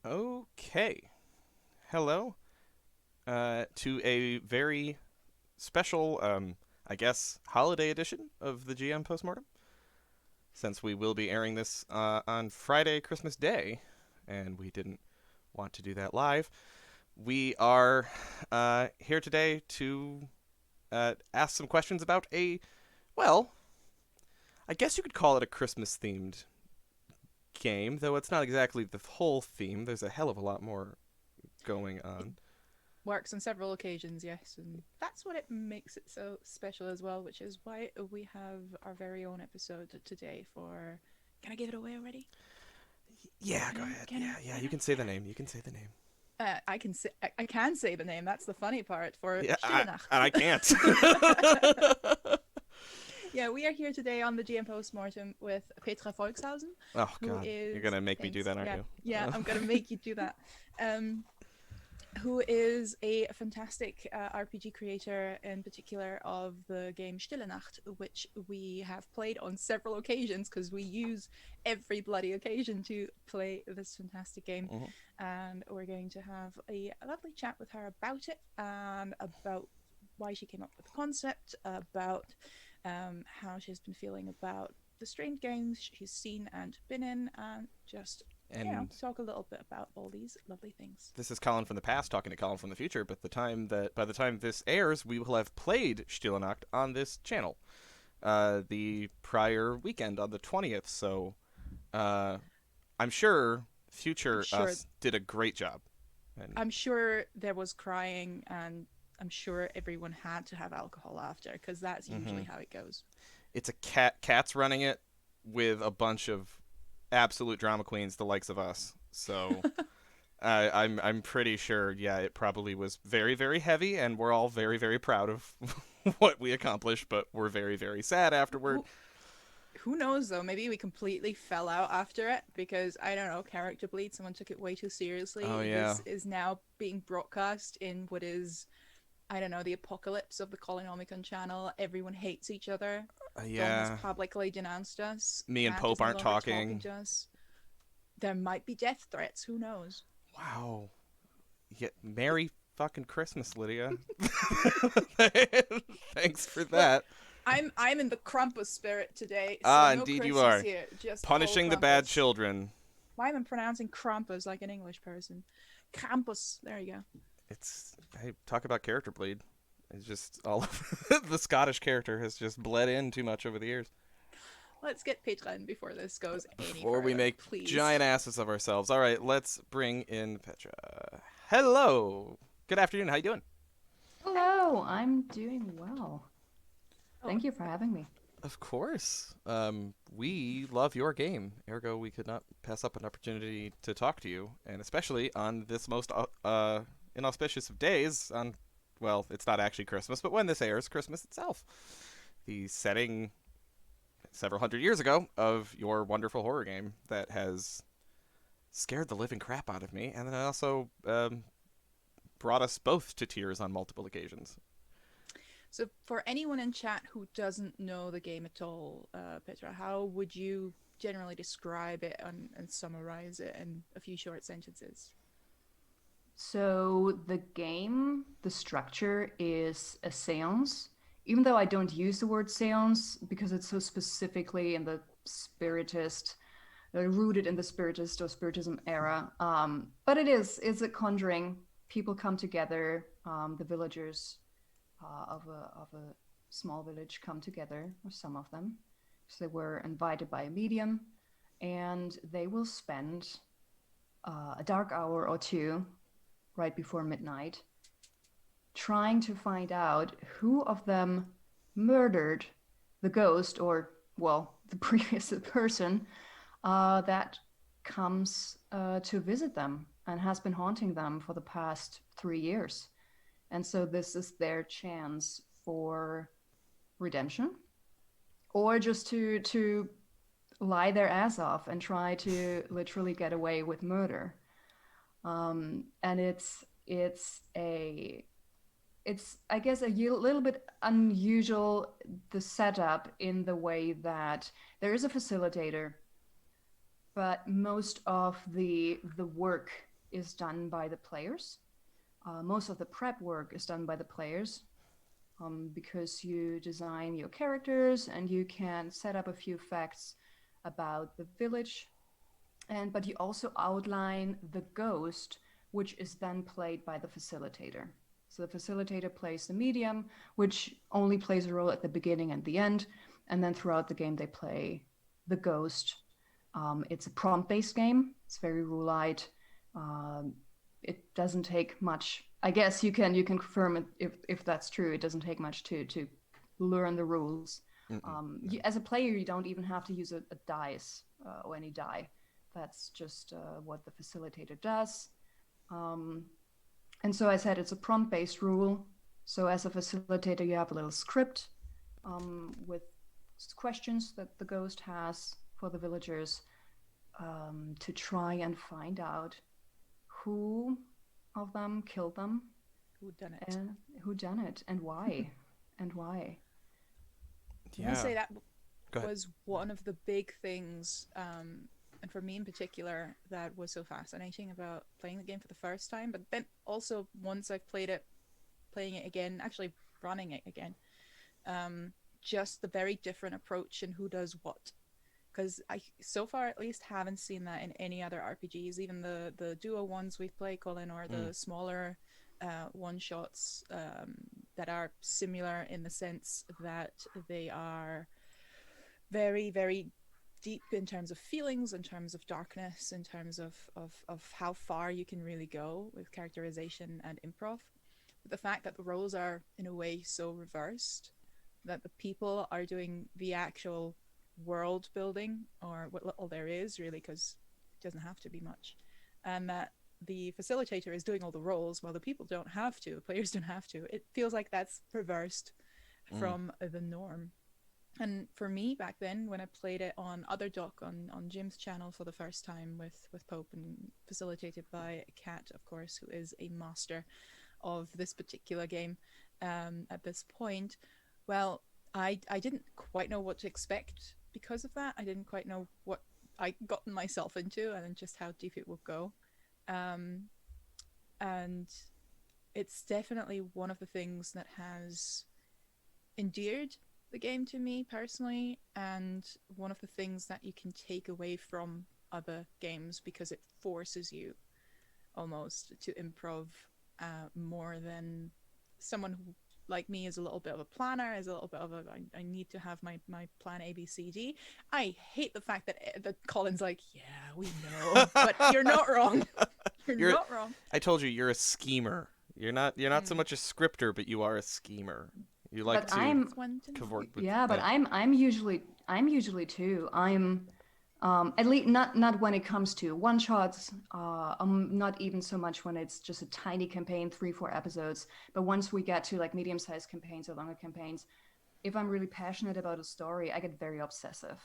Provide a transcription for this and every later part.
Okay. Hello to a very special, I guess, holiday edition of the GM Post-Mortem, since we will be airing this on Friday, Christmas Day, and we didn't want to do that live. We are here today to ask some questions about well, I guess you could call it a Christmas-themed game, though it's not exactly the whole theme. There's a hell of a lot more going It on. works on several occasions, yes, and that's what it makes it so special as well, which is why we have our very own episode today for. Can I give it away already? Yeah, Can go I? ahead. Can Yeah, I? yeah, Can you I? can say Can the I? name. You can say the name. I can say I can say the name. That's the funny part for Yeah, Stille Nacht. and I can't. Yeah, we are here today on the GM Post-Mortem with Petra Volkhausen, Oh who God, you're is gonna make me do thanks. that, aren't Yeah, you? yeah, I'm gonna make you do that. Um, who is a fantastic RPG creator, in particular of the game Stille Nacht, which we have played on several occasions because we use every bloody occasion to play this fantastic game. Mhm. And we're going to have a lovely chat with her about it and about why she came up with the concept, about how she's been feeling about the strange games she's seen and been in, and just And talk a little bit about all these lovely things. this is Colin from the past talking to Colin from the future. But by the time this airs, we will have played Stille Nacht on this channel. The prior weekend on the 20th. So uh, I'm sure I'm future sure us did a great job. And I'm sure there was crying, and I'm sure everyone had to have alcohol after because that's usually mhm. how it goes. It's a cat's running it with a bunch of absolute drama queens, the likes of us. So I'm pretty sure, yeah, it probably was very, very heavy, and we're all very, very proud of what we accomplished, but we're very, very sad afterward. who who knows though? Maybe we completely fell out after it because I don't know, character bleed. Someone took it way too Oh seriously. yeah, This is now being broadcast in what is, I don't know, the apocalypse of the Colin channel. Everyone hates each other. Dom has yeah. publicly denounced us. Me and Kat is Pope no aren't longer talking talking. to us. There might be death threats. Who knows? Wow. Yeah, Merry fucking Christmas, Lydia. Thanks for Well, that. I'm in the Krampus spirit today, so Ah, no indeed you Christmas are. here, just full Punishing the bad Krampus. children. Why am I pronouncing Krampus like an English person? Krampus. There you go. It's hey, talk about character bleed. It's just all of the Scottish character has just bled in too much over the years. Let's get Petra in before this goes any Before we further, make please. giant asses of ourselves. All right, let's bring in Petra. Hello. Good afternoon. How you doing? Hello, I'm doing well. Oh, Thank you for having me. Of course. We love your game. Ergo, we could not pass up an opportunity to talk to you, and especially on this most inauspicious of days. On well, it's not actually Christmas, but when this airs, Christmas itself. The setting several hundred years ago of your wonderful horror game that has scared the living crap out of me, and then also brought us both to tears on multiple occasions. so for anyone in chat who doesn't know the game at all, Petra, how would you generally describe it and summarize it in a few short sentences? So, the game, the structure is a seance. Even though I don't use the word seance because it's so specifically in the spiritist, rooted in the spiritist or spiritism era. But it's a conjuring. People come together, the villagers of a small village come together, or some of them. So they were invited by a medium, and they will spend a dark hour or two right before midnight trying to find out who of them murdered the ghost or, well, the previous person that comes to visit them and has been haunting them for the past 3 years. And so this is their chance for redemption or just to lie their ass off and try to literally get away with murder. And it's I guess little bit unusual, the setup, in the way that there is a facilitator, but most of the work is done by the players. Most of the prep work is done by the players, because you design your characters and you can set up a few facts about the village, but you also outline the ghost, which is then played by the facilitator. So the facilitator plays the medium, which only plays a role at the beginning and the end, and then throughout the game they play the ghost. It's a prompt-based game. It's very rule-light. It doesn't take much. I guess you can confirm it if that's true. It doesn't take much to learn the rules. As a player, you don't even have to use a dice or any die. That's just what the facilitator does. And so I said it's a prompt-based rule. So as a facilitator, you have a little script with questions that the ghost has for the villagers, to try and find out who of them killed them, Who done it? and who done it, and why, and why. I want to say that Go ahead. was one of the big things, and for me in particular, that was so fascinating about playing the game for the first time. But then also once I've playing it again, actually running it again, just the very different approach and who does what. Because I, so far at least, haven't seen that in any other RPGs, even the duo ones we've played, Colin, or the smaller one-shots that are similar in the sense that they are very, very deep in terms of feelings, in terms of darkness, in terms of how far you can really go with characterization and improv. But the fact that the roles are, in a way, so reversed, that the people are doing the actual world building, or what little there is really, because it doesn't have to be much, and that the facilitator is doing all the roles while the people don't have to, the players don't have to. It feels like that's reversed from the norm. And for me back then, when I played it on Otherdoc on Jim's channel for the first time with Pope, and facilitated by Kat, of course, who is a master of this particular game at this point, well, I didn't quite know what to expect because of that. I didn't quite know what I'd gotten myself into and just how deep it would go. And it's definitely one of the things that has endeared the game to me personally, and one of the things that you can take away from other games, because it forces you almost to improv more than someone who, like me, is a little bit of a planner, is a little bit of a I need to have my plan A, B, C, D. I hate the fact that Colin's like, yeah, we know, but you're not wrong. You're not wrong. I told you, you're a schemer. You're not so much a scripter, but you are a schemer. You like But to cavort with but I'm usually too. I'm at least not when it comes to one shots. Not even so much when it's just a tiny campaign, 3-4 episodes. But once we get to like medium-sized campaigns or longer campaigns, if I'm really passionate about a story, I get very obsessive.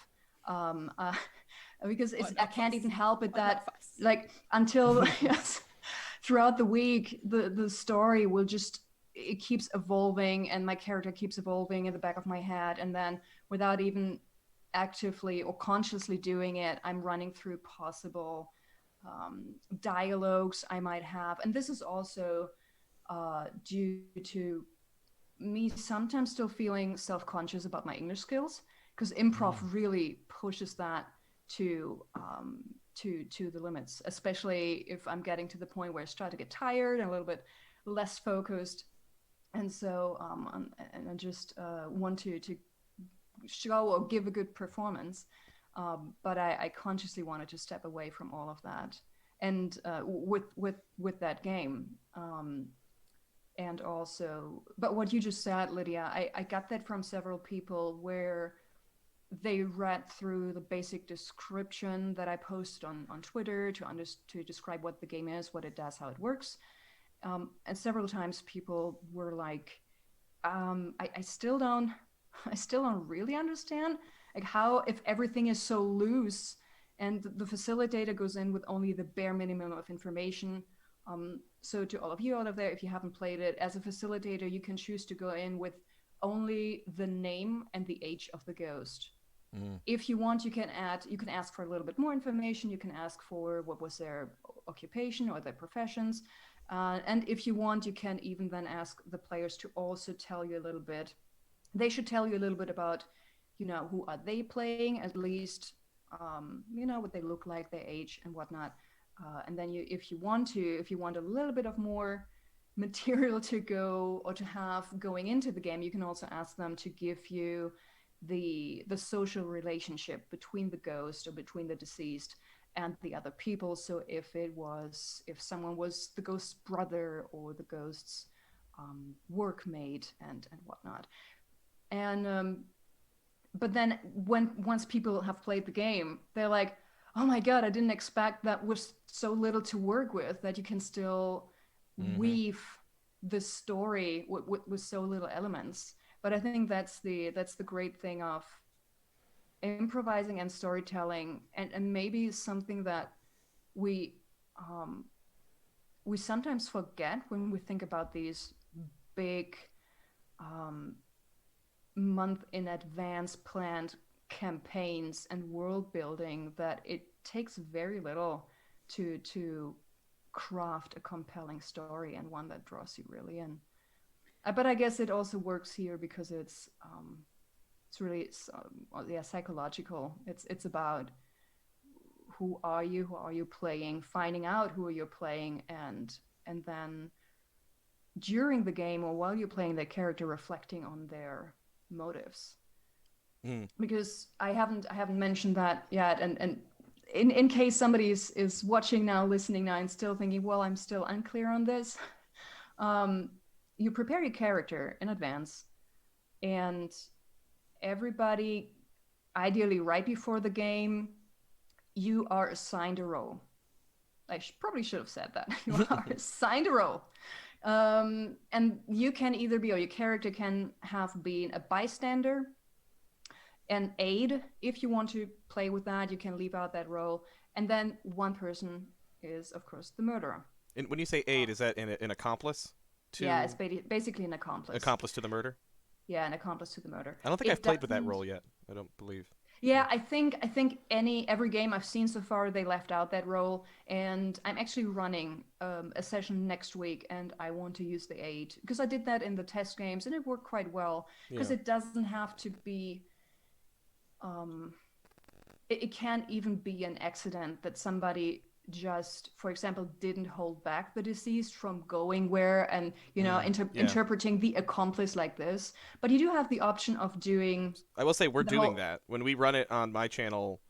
Because I can't even help it that like until yes, throughout the week the story will just, it keeps evolving and my character keeps evolving in the back of my head, and then without even actively or consciously doing it, I'm running through possible dialogues I might have. And this is also due to me sometimes still feeling self-conscious about my English skills, because improv really pushes that to the limits, especially if I'm getting to the point where I start to get tired and a little bit less focused. And so and I just want to show or give a good performance, but I consciously wanted to step away from all of that, and with that game, and also, but what you just said, Lydia, I got that from several people where they read through the basic description that I posted on Twitter to describe what the game is, what it does, how it works. And several times people were like, I still don't really understand, like, how, if everything is so loose and the facilitator goes in with only the bare minimum of information. So to all of you out of there, if you haven't played it, as a facilitator, you can choose to go in with only the name and the age of the ghost. If you want, you can ask for a little bit more information. You can ask for what was their occupation or their professions. And if you want, you can even then ask the players to also tell you a little bit. They should tell you a little bit about, who are they playing, at least, what they look like, their age and whatnot. And then if you want a little bit of more material to go or to have going into the game, you can also ask them to give you the social relationship between the ghost or between the deceased and the other people. So if someone was the ghost's brother or the ghost's workmate and whatnot. And but then once people have played the game, they're like, oh my god, I didn't expect that was so little to work with, that you can still weave the story with so little elements. But I think that's the great thing of improvising and storytelling, and maybe something that we sometimes forget when we think about these big month in advance planned campaigns and world building, that it takes very little to craft a compelling story and one that draws you really in. But I guess it also works here because it's really psychological. It's about who are you playing, finding out who you're playing, and then during the game or while you're playing the character, reflecting on their motives. Because I haven't mentioned that yet, and in case somebody is watching now, listening now, and still thinking, well, I'm still unclear on this. You prepare your character in advance, and everybody, ideally right before the game, you are assigned a role. I probably should have said that. You are assigned a role. And you can either be, or your character can have been a bystander, an aide. If you want to play with that, you can leave out that role. And then one person is, of course, the murderer. And when you say aide, is that an accomplice? Yeah, it's basically an accomplice. Accomplice to the murder? Yeah, an accomplice to the murder. I don't think I've played with that role yet. I don't believe. Yeah, I think every game I've seen so far, they left out that role, and I'm actually running a session next week, and I want to use the aid because I did that in the test games, and it worked quite well because it doesn't have to be. It can't even be an accident that somebody just, for example, didn't hold back the deceased from going where and interpreting the accomplice like this. But you do have the option of doing. I will say we're doing that when we run it on my channel,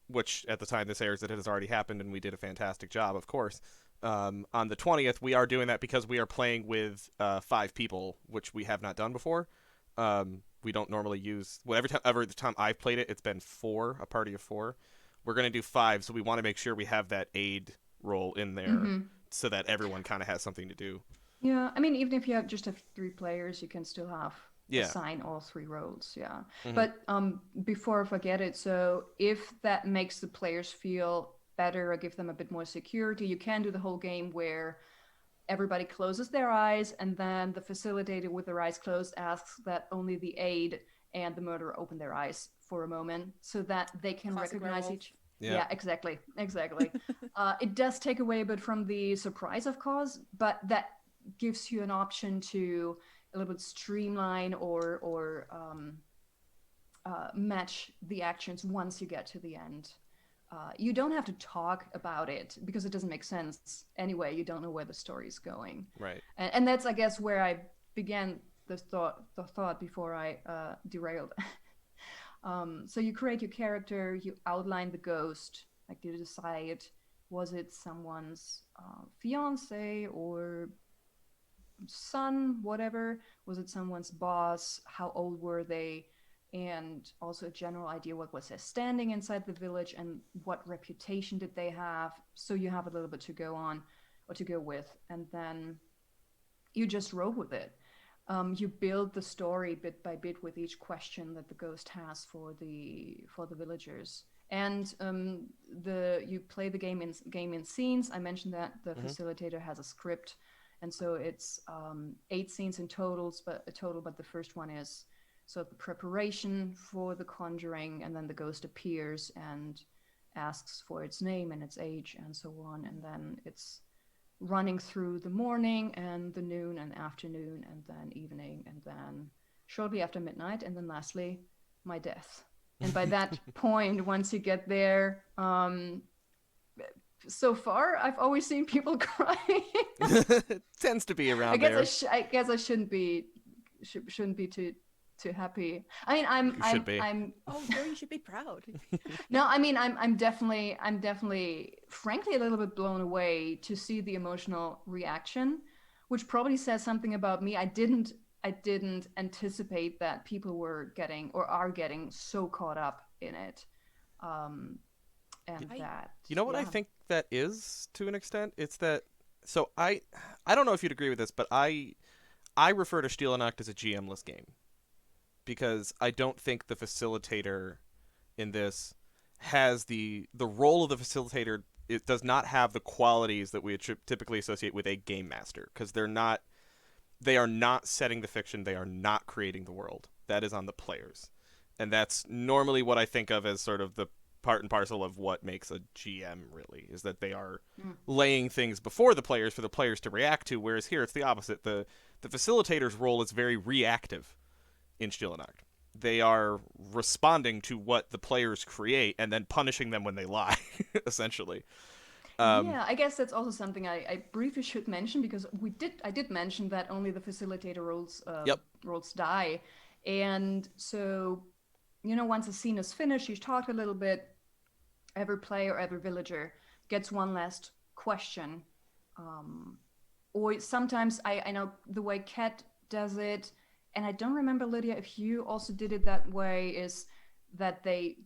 which at the time this airs, it has already happened, and we did a fantastic job, of course. On the 20th, we are doing that because we are playing with 5 people, which we have not done before. We don't normally use. Well, every time I've played it, it's been 4, a party of 4. We're going to do 5, so we want to make sure we have that aid role in there so that everyone kind of has something to do. Yeah, I mean, even if you just have 3 players, you can still assign all 3 roles, yeah. But before I forget it, so if that makes the players feel better or give them a bit more security, you can do the whole game where everybody closes their eyes, and then the facilitator with their eyes closed asks that only the aide and the murderer open their eyes for a moment so that they can recognize each. Yeah, exactly. It does take away a bit from the surprise, of course, but that gives you an option to a little bit streamline or match the actions once you get to the end. You don't have to talk about it because it doesn't make sense anyway. You don't know where the story is going. Right. And that's, I guess, where I began the thought before I derailed. So you create your character, you outline the ghost, like you decide, was it someone's fiance or son, whatever? Was it someone's boss? How old were they? And also a general idea what was their standing inside the village and what reputation did they have. So you have a little bit to go on or to go with, and then you just roll with it. You build the story bit by bit with each question that the ghost has for the villagers, and you play the game in scenes. I mentioned that the facilitator has a script, and so it's 8 scenes in total, but the first one is So the preparation for the conjuring, and then the ghost appears and asks for its name and its age and so on, and then it's running through the morning and the noon and afternoon and then evening and then shortly after midnight, and then lastly my death. And by that point, once you get there, so far I've always seen people crying. It tends to be around there. I guess I shouldn't be too happy. I mean, You should be. Oh, no, you should be proud. No, I mean, I'm definitely, frankly, a little bit blown away to see the emotional reaction, which probably says something about me. I didn't anticipate that people were getting or are getting so caught up in it. You know what I think that is, to an extent? It's that, so I don't know if you'd agree with this, but I refer to Stille Nacht as a GM-less game, because I don't think the facilitator in this has the role of the facilitator. It does not have the qualities that we typically associate with a game master, because they are not setting the fiction, they are not creating the world. That is on the players. And that's normally what I think of as sort of the part and parcel of what makes a GM, really, is that they are laying things before the players for the players to react to, whereas here it's the opposite. The facilitator's role is very reactive in Stille Nacht. They are responding to what the players create and then punishing them when they lie, essentially. Yeah, I guess that's also something I briefly should mention, because I did mention that only the facilitator roles die. And so, once the scene is finished, you talk a little bit, every player, every villager gets one last question. Or sometimes I know the way Kat does it, and I don't remember, Lydia, if you also did it that way, is that they,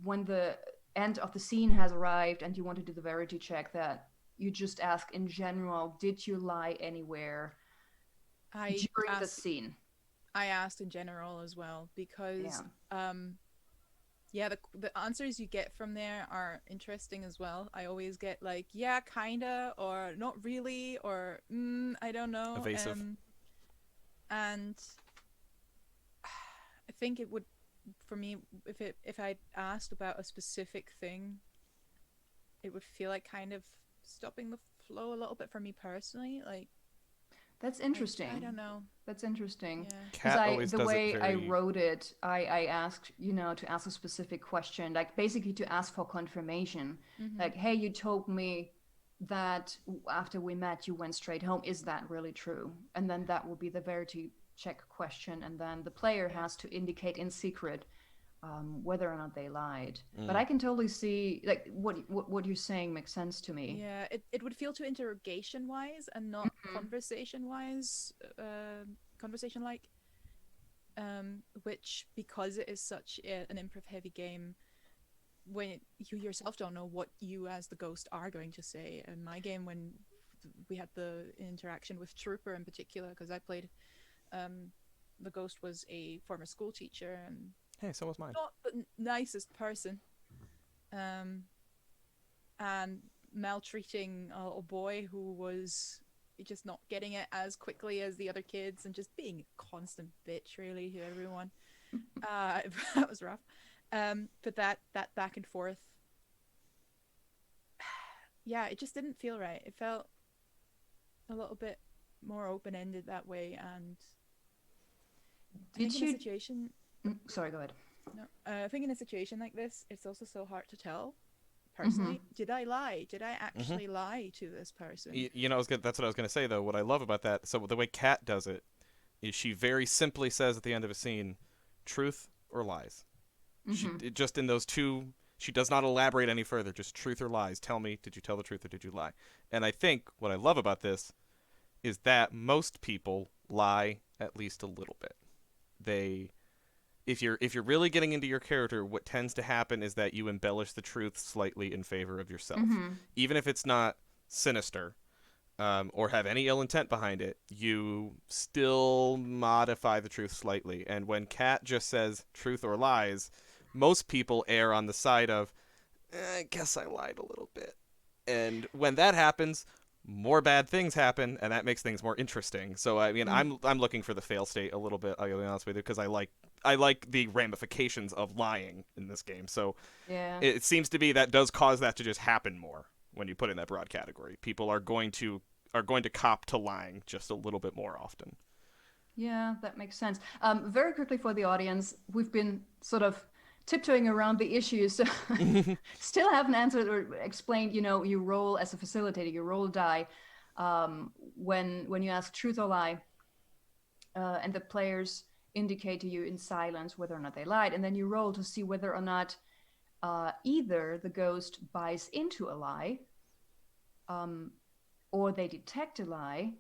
when the end of the scene has arrived and you want to do the verity check, that you just ask in general, did you lie anywhere during the scene? I asked in general as well, because the answers you get from there are interesting as well. I always get like, yeah, kinda, or not really, or I don't know. Evasive. And I think it would, for me, if I asked about a specific thing, it would feel like kind of stopping the flow a little bit for me personally. Like, that's interesting. I don't know. That's interesting. Yeah. The way I wrote it, I asked, to ask a specific question, like basically to ask for confirmation. Like, hey, you told me that after we met, you went straight home. Is that really true? And then that will be the verity check question. And then the player has to indicate in secret whether or not they lied. But I can totally see, like, what you're saying makes sense to me. Yeah, it would feel too interrogation wise and not conversation wise, conversation like, which, because it is such an improv heavy game, when you yourself don't know what you as the ghost are going to say. In my game, when we had the interaction with Trooper in particular, because I played, the ghost was a former school teacher, and hey, so was mine. Not the nicest person. And maltreating a boy who was just not getting it as quickly as the other kids, and just being a constant bitch, really, to everyone. That was rough. But that back and forth, yeah, it just didn't feel right. It felt a little bit more open-ended that way, and in a situation... Sorry, go ahead. No, I think in a situation like this, it's also so hard to tell. Personally, did I lie? Did I actually lie to this person? That's what I was going to say, though. What I love about that, so the way Kat does it, is she very simply says at the end of a scene, truth or lies. Just in those two, she does not elaborate any further, just truth or lies. Tell me, did you tell the truth or did you lie? And I think what I love about this is that most people lie at least a little bit. If you're really getting into your character, what tends to happen is that you embellish the truth slightly in favor of yourself. Even if it's not sinister or have any ill intent behind it, you still modify the truth slightly. And when Kat just says truth or lies, most people err on the side of, I guess I lied a little bit. And when that happens, more bad things happen, and that makes things more interesting. So I mean, I'm looking for the fail state a little bit. I'll be honest with you, because I like the ramifications of lying in this game. So Yeah. it seems to be that does cause that to just happen more when you put in that broad category. People are going to cop to lying just a little bit more often. Yeah, that makes sense. Very quickly for the audience, we've been sort of tiptoeing around the issues, so still haven't answered or explained. You roll as a facilitator, you roll die when you ask truth or lie, and the players indicate to you in silence whether or not they lied, and then you roll to see whether or not either the ghost buys into a lie, or they detect a lie,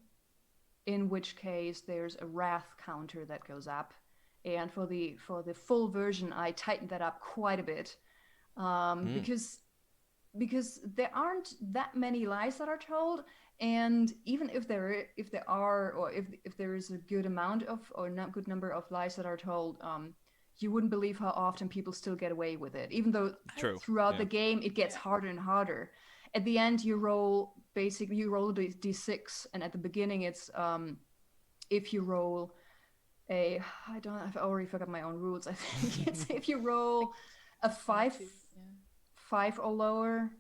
in which case there's a wrath counter that goes up. And for the full version, I tightened that up quite a bit, because there aren't that many lies that are told, and even if there are, or if there is a good amount of, or not good number of lies that are told, you wouldn't believe how often people still get away with it, even though throughout the game it gets harder and harder. At the end, you roll a d6, and at the beginning it's if you roll I've already forgot my own rules. I think it's if you roll a 5 or lower,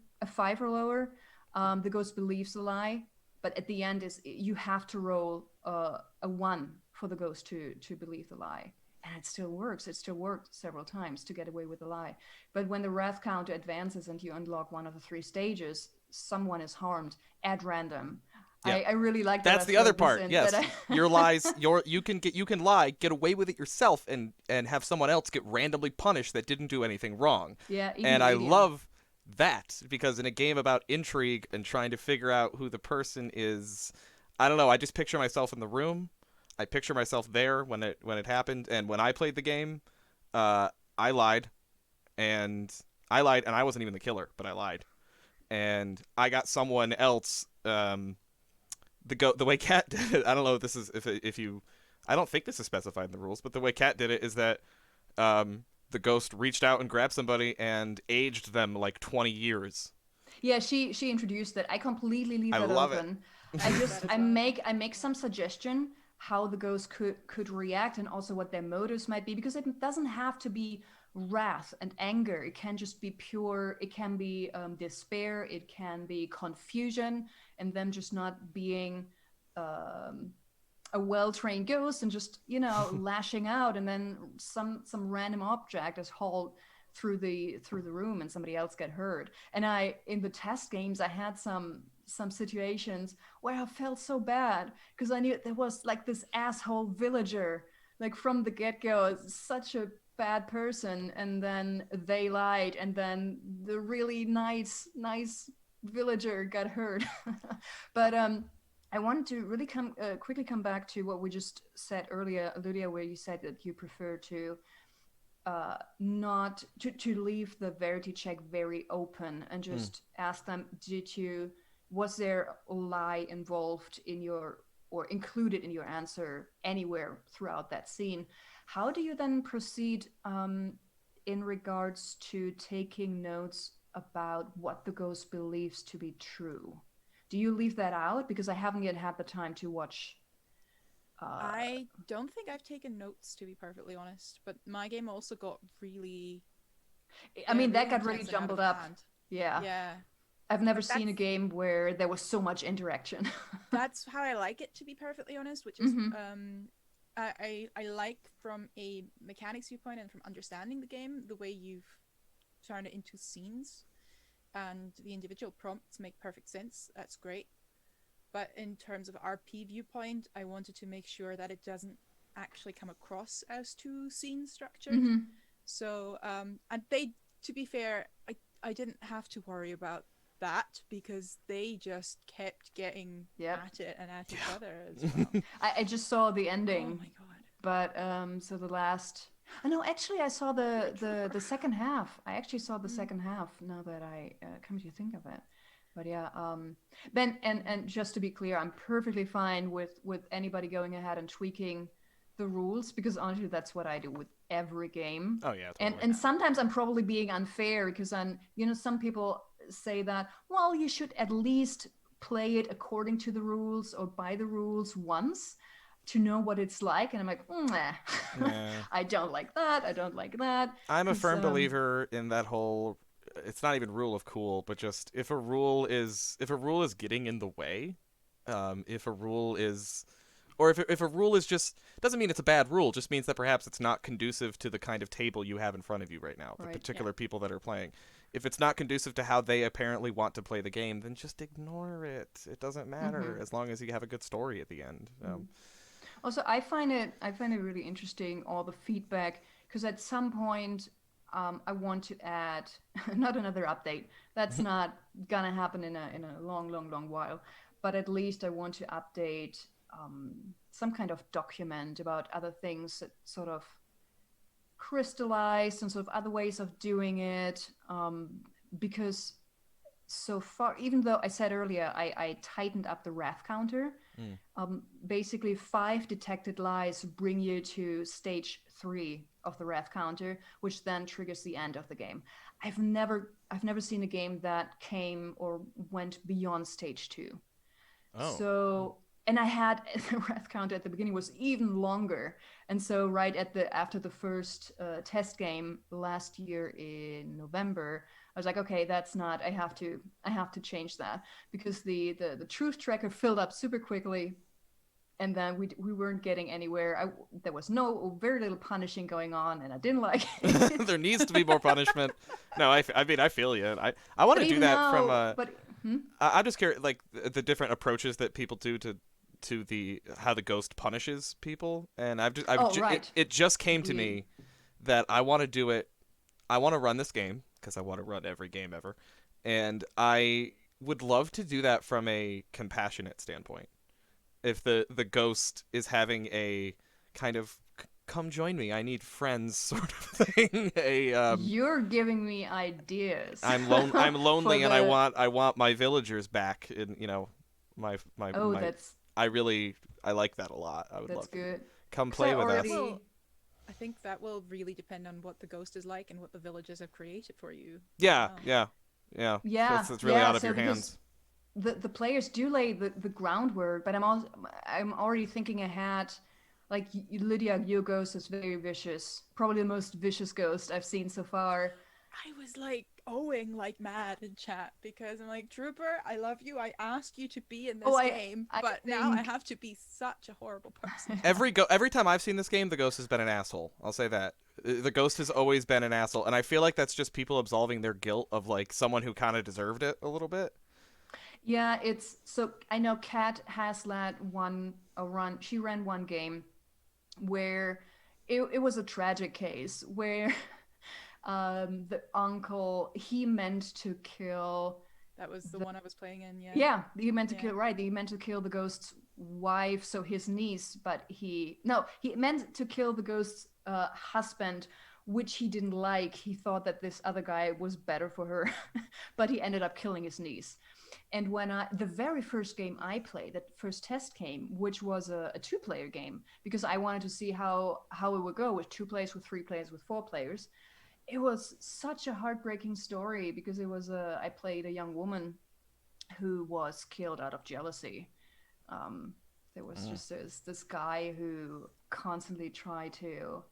the ghost believes the lie. But at the end you have to roll a 1 for the ghost to believe the lie. And it still works. It still worked several times to get away with the lie. But when the wrath counter advances and you unlock one of the 3 stages, someone is harmed at random. Yeah. I really like that. That's the other part. Yes, your lies. You can lie, get away with it yourself, and have someone else get randomly punished that didn't do anything wrong. Yeah, and I love that, because in a game about intrigue and trying to figure out who the person is, I don't know. I just picture myself in the room. I picture myself there when it happened, and when I played the game, I lied, and I wasn't even the killer, but I lied, and I got someone else. The way Kat did it, I don't know if this is if you, I don't think this is specified in the rules, but the way Kat did it is that the ghost reached out and grabbed somebody and aged them like 20 years. Yeah, she introduced that. I completely leave that open. I make some suggestion how the ghost could react, and also what their motives might be, because it doesn't have to be wrath and anger. It can just be pure. It can be despair. It can be confusion, and them just not being a well-trained ghost and just lashing out, and then some random object is hauled through the room and somebody else get hurt. And in the test games, I had some situations where I felt so bad because I knew there was like this asshole villager, like from the get-go, such a bad person, and then they lied, and then the really nice villager got hurt. But I wanted to really quickly come back to what we just said earlier, Lydia, where you said that you prefer to not to leave the verity check very open and just ask them, was there a lie involved in your, or included in your answer anywhere throughout that scene? How do you then proceed in regards to taking notes about what the ghost believes to be true? Do you leave that out? Because I haven't yet had the time to watch. I don't think I've taken notes, to be perfectly honest, but my game also got really... that got really jumbled up. Yeah. Yeah. I've never seen a game where there was so much interaction. That's how I like it, to be perfectly honest, which is... I like, from a mechanics viewpoint and from understanding the game, the way you've turned it into scenes, and the individual prompts make perfect sense. That's great. But in terms of RP viewpoint, I wanted to make sure that it doesn't actually come across as too scene structured. So, and they, to be fair, I didn't have to worry about that, because they just kept getting at it and at each other as well. I just saw the ending. Oh my god. But so the last... no, actually I saw the second half. I actually saw the second half, now that I come to think of it. But yeah, Ben, and just to be clear, I'm perfectly fine with anybody going ahead and tweaking the rules, because honestly, that's what I do with every game. Oh yeah, totally. And sometimes I'm probably being unfair, because some people say that, well, you should at least play it according to the rules or by the rules once to know what it's like, and I'm like, Yeah. I don't like that. I don't like that. I'm a 'Cause, firm believer in that whole. It's not even rule of cool, but just if a rule is getting in the way, if a rule is, or if a rule is just doesn't mean it's a bad rule, just means that perhaps it's not conducive to the kind of table you have in front of you right now, the Right, particular people that are playing. If it's not conducive to how they apparently want to play the game, then just ignore it. It doesn't matter as long as you have a good story at the end. Also, I find it really interesting, all the feedback, because at some point I want to add not another update. That's not gonna happen in a long while. But at least I want to update some kind of document about other things that sort of crystallized and sort of other ways of doing it. Because so far, even though I said earlier I tightened up the wrath counter, basically 5 detected lies bring you to stage 3 of the wrath counter, which then triggers the end of the game. I've never seen a game that came or went beyond stage 2. Oh. So, and I had the wrath counter at the beginning was even longer, and so right after the first test game last year in November, I was like, okay, that's not. I have to change that, because the truth tracker filled up super quickly, and then we weren't getting anywhere. There was very little punishing going on, and I didn't like it. There needs to be more punishment. No, I mean I feel you. I want to do Even that from now, but I'm just curious, like the different approaches that people do to the how the ghost punishes people, and right. it just came to me that I want to do it. I want to run this game because I want to run every game ever, and I would love to do that from a compassionate standpoint. If the ghost is having a kind of come join me, I need friends sort of thing. You're giving me ideas. I'm lonely and the... I want my villagers back. And my that's I like that a lot. I would love good. To come play with us. Well, I think that will really depend on what the ghost is like and what the villagers have created for you. Yeah. It's really out of your hands. The players do lay the groundwork, but I'm already thinking ahead. Like Lydia, your ghost is very vicious. Probably the most vicious ghost I've seen so far. I was like owing like mad in chat because I'm like, Trooper, I love you. I asked you to be in this game, but now I have to be such a horrible person. Every time I've seen this game, the ghost has been an asshole. I'll say that. The ghost has always been an asshole, and I feel like that's just people absolving their guilt of like someone who kind of deserved it a little bit. Yeah, I know Kat has led a run. She ran one game where it was a tragic case where the uncle, he meant to kill. That was the one I was playing in, yeah. Yeah, he meant to kill, right. He meant to kill the ghost's wife, so his niece, but he meant to kill the ghost's husband, which he didn't like. He thought that this other guy was better for her, but he ended up killing his niece. And when the very first game I played, that first test game, which was a 2-player game, because I wanted to see how it would go with 2 players, with 3 players, with 4 players. It was such a heartbreaking story because I played a young woman who was killed out of jealousy. There was just this guy who constantly tried to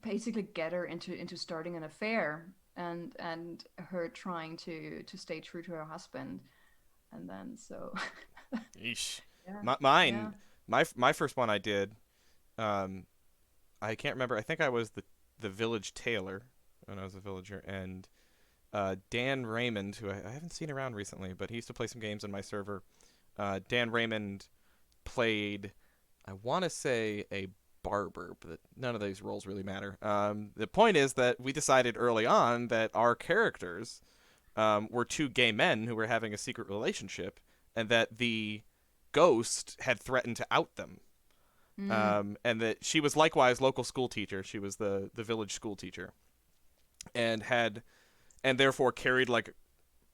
basically get her into starting an affair, and her trying to stay true to her husband, and then so. Yeesh. Yeah. My first one I did, I can't remember. I think I was the village tailor when I was a villager, and Dan Raymond, who I haven't seen around recently, but he used to play some games on my server. Dan Raymond played, I want to say, a barber, but none of these roles really matter. The point is that we decided early on that our characters were 2 gay men who were having a secret relationship, and that the ghost had threatened to out them. And that she was likewise local school teacher. She was the village school teacher, and therefore carried like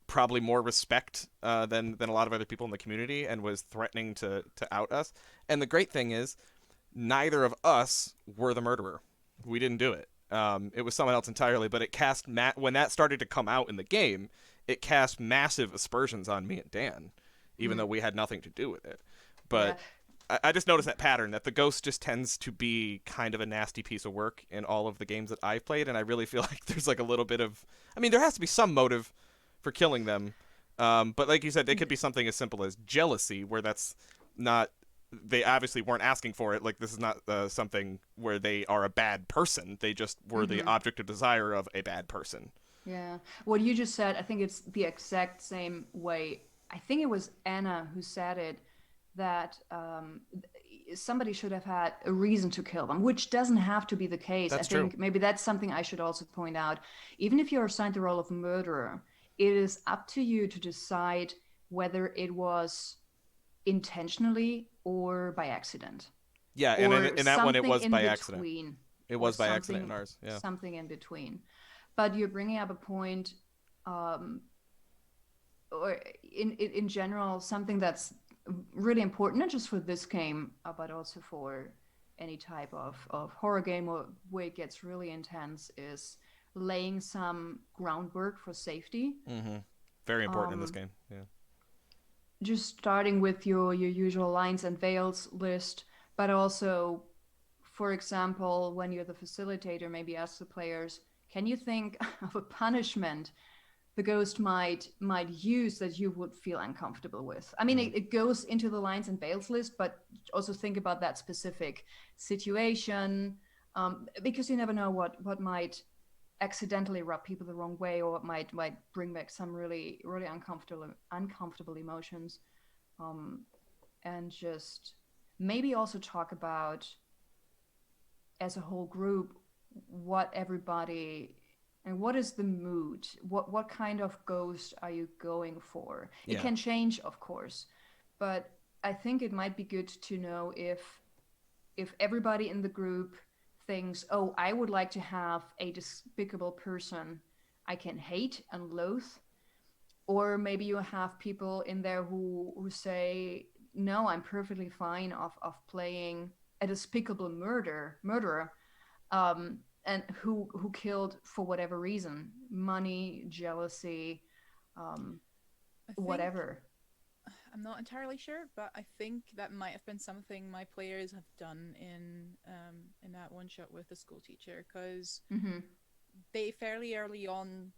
probably more respect than a lot of other people in the community, and was threatening to out us. And the great thing is, neither of us were the murderer. We didn't do it. It was someone else entirely, but it cast when that started to come out in the game, it cast massive aspersions on me and Dan. even though we had nothing to do with it. But Yeah. I just noticed that pattern, that the ghost just tends to be kind of a nasty piece of work in all of the games that I've played, and I really feel like there's like a little bit of, I mean, there has to be some motive for killing them, but like you said, it could be something as simple as jealousy, where that's not, they obviously weren't asking for it. Like, this is not something where they are a bad person. They just were the object of desire of a bad person. Yeah. What you just said, I think it's the exact same way. I think it was Anna who said it, that somebody should have had a reason to kill them, which doesn't have to be the case. That's I think true. maybe that's something I should also point out. Even if you're assigned the role of murderer, it is up to you to decide whether it was intentionally or by accident. Yeah, and Or in that one, it something was in by accident. between. It Or was by accident in ours. Yeah. something in between. But you're bringing up a point, or in general, something that's really important, not just for this game, but also for any type of horror game or where it gets really intense, is laying some groundwork for safety. Very important in this game. Yeah. Just starting with your usual lines and veils list, but also, for example, when you're the facilitator, maybe ask the players, can you think of a punishment the ghost might use that you would feel uncomfortable with? I mean, it goes into the lines and veils list, but also think about that specific situation, because you never know what might accidentally rub people the wrong way, or what might bring back some really uncomfortable emotions, and just maybe also talk about, as a whole group, what everybody and what is the mood, what kind of ghost are you going for. It can change, of course, but I think it might be good to know if everybody in the group thinks, oh, I would like to have a despicable person I can hate and loathe, or maybe you have people in there who say, no, I'm perfectly fine of playing a despicable murderer, and who killed for whatever reason, money, jealousy, whatever. I'm not entirely sure, but I think that might have been something my players have done in that one shot with the school teacher, because they fairly early on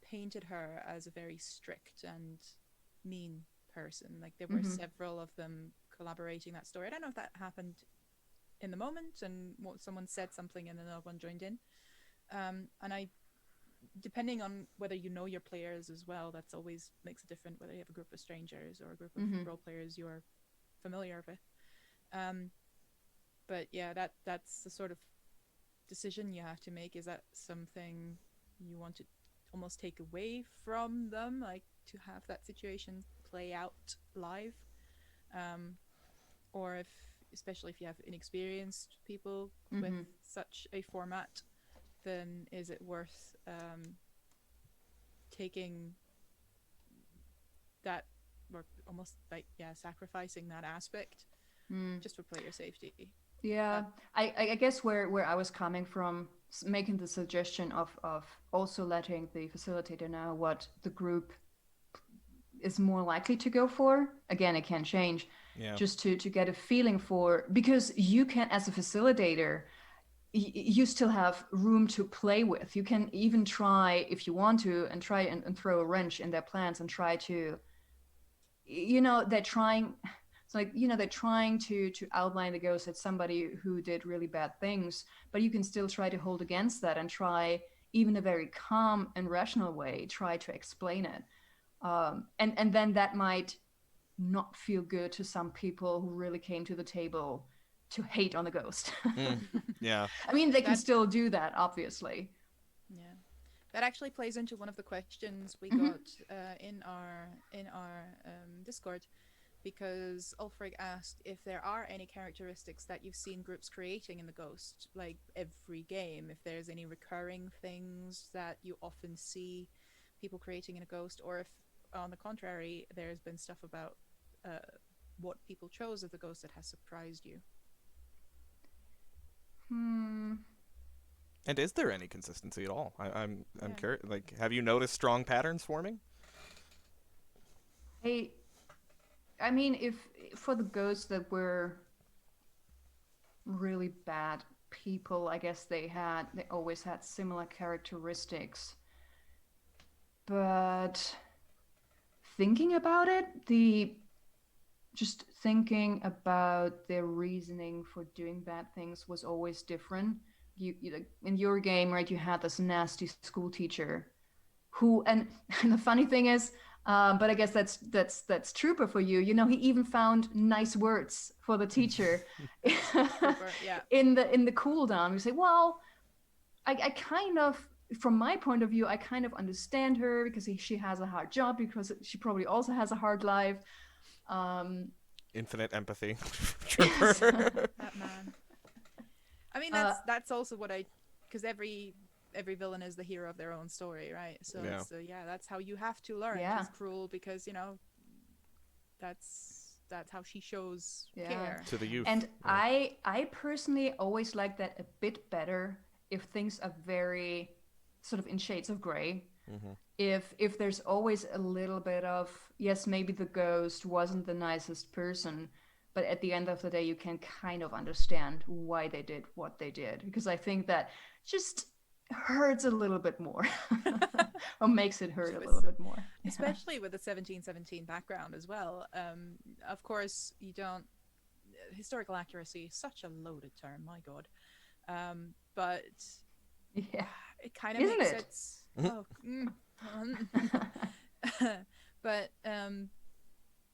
painted her as a very strict and mean person. Like, there were several of them collaborating that story. I don't know if that happened in the moment and someone said something and another one joined in. And I, depending on whether you know your players as well, that's always makes it different, whether you have a group of strangers or a group of role players you're familiar with. But yeah, that's the sort of decision you have to make. Is that something you want to almost take away from them, like to have that situation play out live, or if, especially if you have inexperienced people with such a format, then is it worth taking that, or almost like, sacrificing that aspect just for player safety? Yeah, I guess where I was coming from, making the suggestion of also letting the facilitator know what the group is more likely to go for. Again, it can change. Just to get a feeling for, because you can, as a facilitator, you still have room to play with. You can even try, if you want to, and try and throw a wrench in their plans and try to, they're trying. It's like, they're trying to outline the ghost as somebody who did really bad things, but you can still try to hold against that and try, even a very calm and rational way, try to explain it. And then that might not feel good to some people who really came to the table to hate on the ghost. Yeah. I mean, they can still do that, obviously. Yeah. That actually plays into one of the questions we got in our Discord, because Ulfric asked if there are any characteristics that you've seen groups creating in the Ghost, like every game, if there's any recurring things that you often see people creating in a Ghost, or if, on the contrary, there's been stuff about what people chose of the Ghost that has surprised you. And is there any consistency at all? I'm curious. Like, have you noticed strong patterns forming? I mean, if for the ghosts that were really bad people, I guess they always had similar characteristics. But thinking about it, just thinking about their reasoning for doing bad things was always different. You in your game, right? You had this nasty school teacher who, and the funny thing is, but I guess that's Trooper for you. You know, he even found nice words for the teacher Trooper, yeah. in the cooldown. You say, well, I kind of, from my point of view, I kind of understand her because she has a hard job, because she probably also has a hard life. Infinite empathy. Yes. That man. I mean, that's also what because every villain is the hero of their own story, right? So Yeah. that's how you have to learn. Yeah. She's cruel because that's how she shows Yeah. care To the youth. And Yeah. I personally always like that a bit better if things are very sort of in shades of gray. Mm-hmm. If there's always a little bit of, yes, maybe the ghost wasn't the nicest person, but at the end of the day you can kind of understand why they did what they did, because I think that just hurts a little bit more or makes it hurt a little bit more, especially with the 1717 background as well. Of course, you don't, historical accuracy, such a loaded term, my god. But yeah, it kind of isn't makes it? sense. But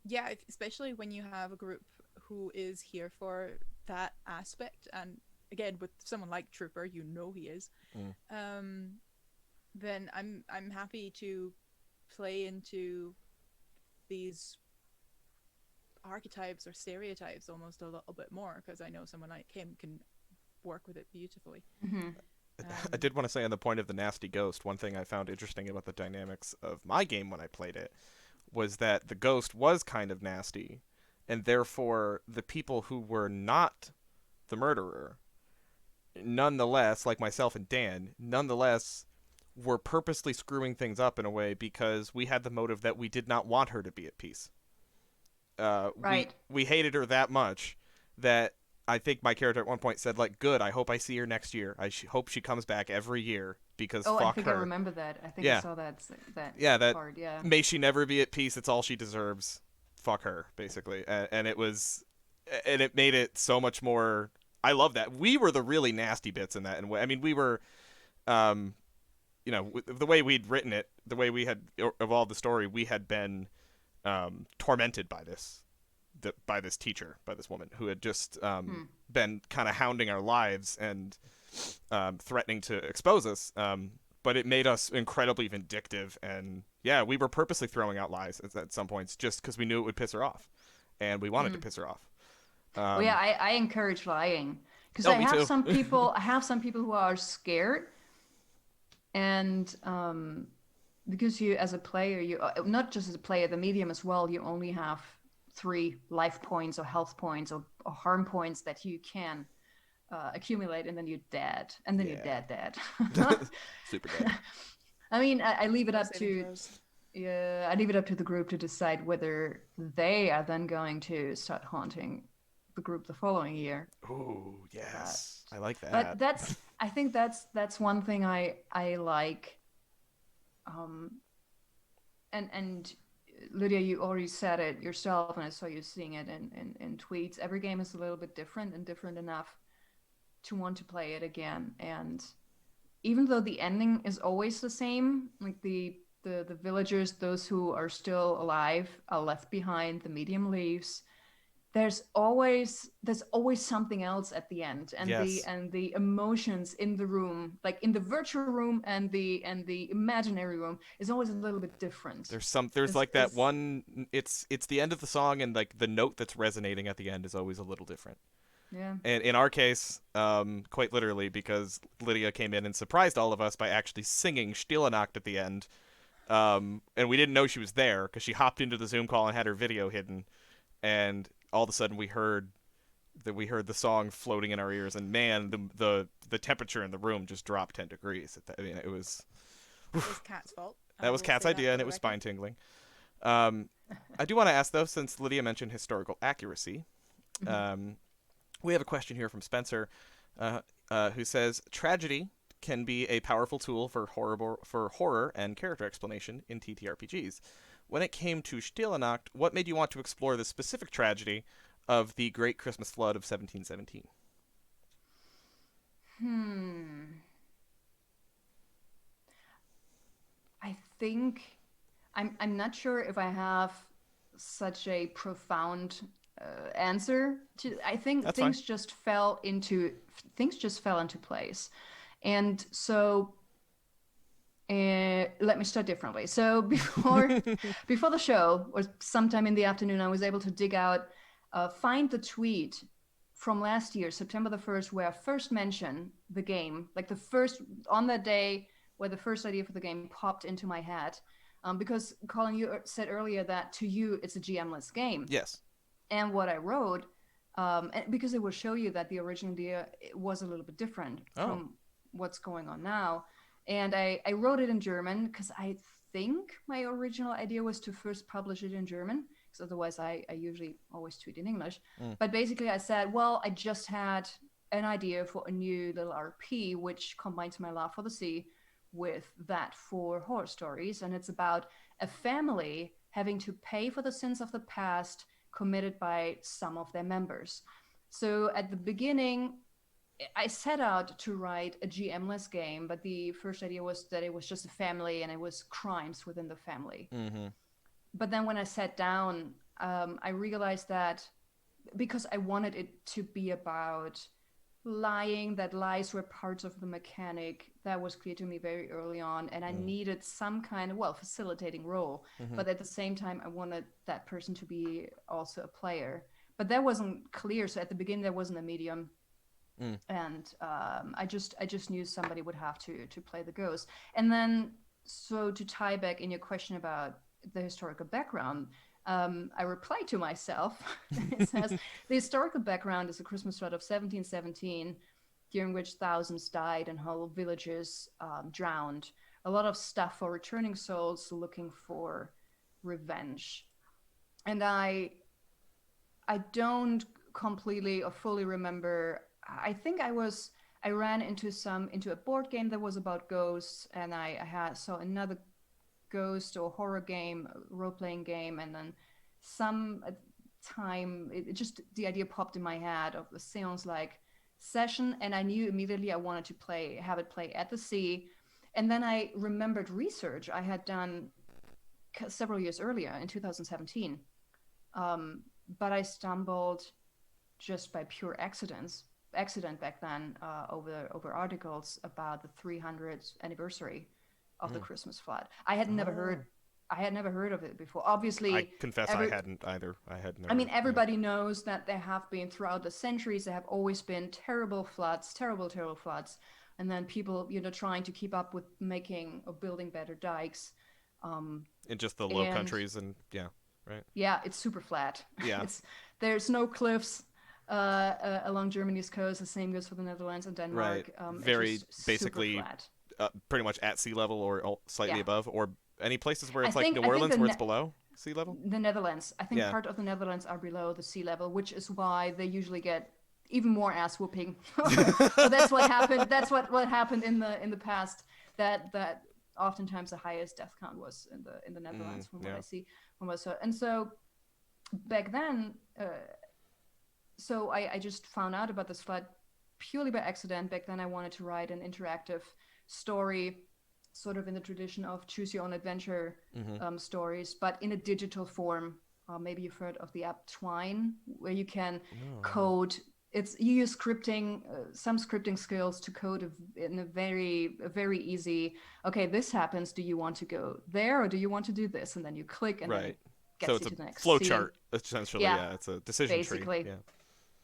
yeah, especially when you have a group who is here for that aspect, and again with someone like Trooper, he is, then I'm happy to play into these archetypes or stereotypes almost a little bit more, because I know someone like him can work with it beautifully. Mm-hmm. I did want to say on the point of the nasty ghost, one thing I found interesting about the dynamics of my game when I played it was that the ghost was kind of nasty, and therefore the people who were not the murderer, nonetheless, like myself and Dan, nonetheless were purposely screwing things up in a way because we had the motive that we did not want her to be at peace. Right. We hated her that much that I think my character at one point said, like, good, I hope I see her next year. I hope she comes back every year because fuck her. I think I remember that. I think I saw that part, yeah. May she never be at peace. It's all she deserves. Fuck her, basically. And it made it so much more. I love that. We were the really nasty bits in that. And I mean, we were, the way we'd written it, the way we had evolved the story, we had been tormented by this teacher, by this woman who had just been kind of hounding our lives and threatening to expose us. But it made us incredibly vindictive, and yeah, we were purposely throwing out lies at some points just because we knew it would piss her off, and we wanted to piss her off. Well, yeah, I encourage lying, because me too. some people. I have some people who are scared, and because you, as a player, you not just as a player, the medium as well, you only have 3 life points or health points or harm points that you can accumulate, and then you're dead, and then you're dead. Super dead. I mean, I leave it up to I leave it up to the group to decide whether they are then going to start haunting the group the following year. Ooh, yes, I like that. But I think that's one thing I like. And Lydia, you already said it yourself, and I saw you seeing it in tweets. Every game is a little bit different, and different enough to want to play it again. And even though the ending is always the same, like the villagers, those who are still alive, are left behind, the medium leaves, there's always something else at the end, and the emotions in the room, like in the virtual room and the imaginary room, is always a little bit different. There's like that one. It's the end of the song, and like the note that's resonating at the end is always a little different. Yeah. And in our case, quite literally, because Lydia came in and surprised all of us by actually singing Stille Nacht at the end, and we didn't know she was there because she hopped into the Zoom call and had her video hidden, and all of a sudden we heard the song floating in our ears, and man, the temperature in the room just dropped 10 degrees. I mean, it was Kat's fault. That was Kat's idea, and it was spine tingling. I do want to ask, though, since Lydia mentioned historical accuracy, we have a question here from Spencer, who says, tragedy can be a powerful tool for horror and character explanation in TTRPGs. When it came to Stille Nacht, what made you want to explore the specific tragedy of the Great Christmas Flood of 1717? I think I'm not sure if I have such a profound answer to. I think That's things fine. just fell into place, and so let me start differently. So before the show, or sometime in the afternoon, I was able to dig out, find the tweet from last year, September the 1st, where I first mentioned the game, like the first, on that day where the first idea for the game popped into my head. Because, Colin, you said earlier that to you, it's a GM-less game. Yes. And what I wrote, because it will show you that the original idea was a little bit different from what's going on now. And I wrote it in German because I think my original idea was to first publish it in German, because otherwise I usually always tweet in English. But basically I said, well, I just had an idea for a new little RP, which combines my love for the sea with that for horror stories. And it's about a family having to pay for the sins of the past committed by some of their members. So at the beginning, I set out to write a GM-less game, but the first idea was that it was just a family and it was crimes within the family. But then when I sat down, I realized that because I wanted it to be about lying, that lies were parts of the mechanic, that was clear to me very early on, and I needed some kind of, facilitating role. But at the same time, I wanted that person to be also a player. But that wasn't clear, so at the beginning there wasn't a medium. And I just knew somebody would have to play the ghost. And then, so to tie back in your question about the historical background, I replied to myself. It says, the historical background is the Christmas flood of 1717, during which thousands died and whole villages drowned. A lot of stuff for returning souls looking for revenge. And I don't completely or fully remember. I think I ran into a board game that was about ghosts, and I saw another ghost or horror game, role-playing game, and then some time the idea popped in my head of a seance-like session, and I knew immediately I wanted to have it play at the sea. And then I remembered research I had done several years earlier in 2017, but I stumbled just by pure accident back then over articles about the 300th anniversary of the Christmas flood. I had never heard of it before. Obviously, I confess I hadn't either. I had never. I mean, everybody knows that there have been, throughout the centuries, there have always been terrible floods, terrible floods, and then people, trying to keep up with making or building better dikes. In just the Low Countries and right. Yeah, it's super flat. Yeah. There's no cliffs along Germany's coast. The same goes for the Netherlands and Denmark. Right. Very basically flat. Pretty much at sea level or slightly above, or any places where it's New Orleans where it's below sea level? The Netherlands. I think part of the Netherlands are below the sea level, which is why they usually get even more ass whooping. So that's what happened. That's what happened in the past. That oftentimes the highest death count was in the Netherlands from what I see from what I saw. And so back then, so I just found out about this flood purely by accident. Back then I wanted to write an interactive story, sort of in the tradition of choose your own adventure stories, but in a digital form. Maybe you've heard of the app Twine, where you can code. You use scripting, some scripting skills to code in a very easy. Okay, this happens. Do you want to go there, or do you want to do this? And then you click, and then it gets so you it's to the next flow scene. chart essentially. Yeah, it's a decision basically. tree.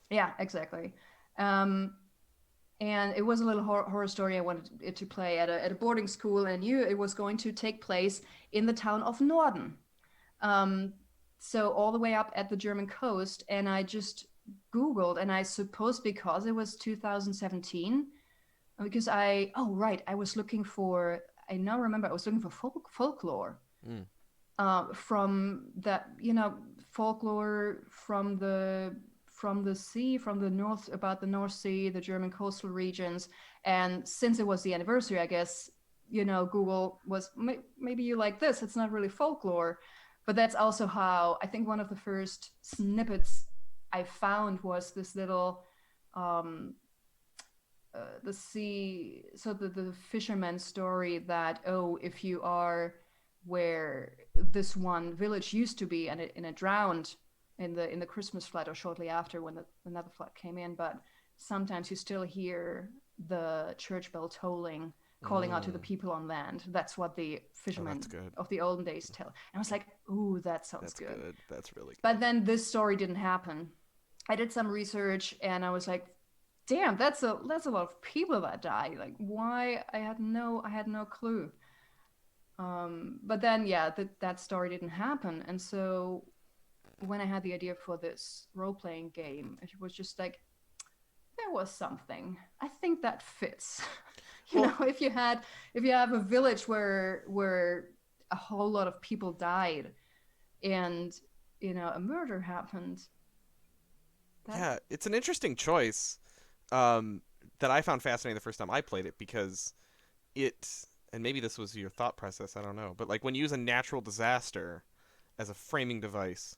Yeah, exactly. And it was a little horror story I wanted it to play at a boarding school, and I knew it was going to take place in the town of Norden. So all the way up at the German coast, and I just Googled, and I suppose because it was 2017, because I was looking for folklore. from that, folklore from the sea, from the north, about the North Sea, the German coastal regions. And since it was the anniversary, I guess, Google was, maybe you like this. It's not really folklore, but that's also how I think one of the first snippets I found was this little the sea, so the fisherman story that, oh, if you are where this one village used to be and it drowned in the Christmas flood or shortly after when another flood came in, but sometimes you still hear the church bell tolling, calling out to the people on land. That's what the fishermen of the olden days tell. And I was like, ooh, that sounds good. That's really good. But then this story didn't happen. I did some research and I was like, damn, that's a lot of people that die. Like, why? I had no clue. But then, yeah, that story didn't happen. And so when I had the idea for this role-playing game, it was just like, there was something. I think that fits. If you have a village where a whole lot of people died and, a murder happened. Yeah, it's an interesting choice that I found fascinating the first time I played it, because and maybe this was your thought process, I don't know, but like when you use a natural disaster as a framing device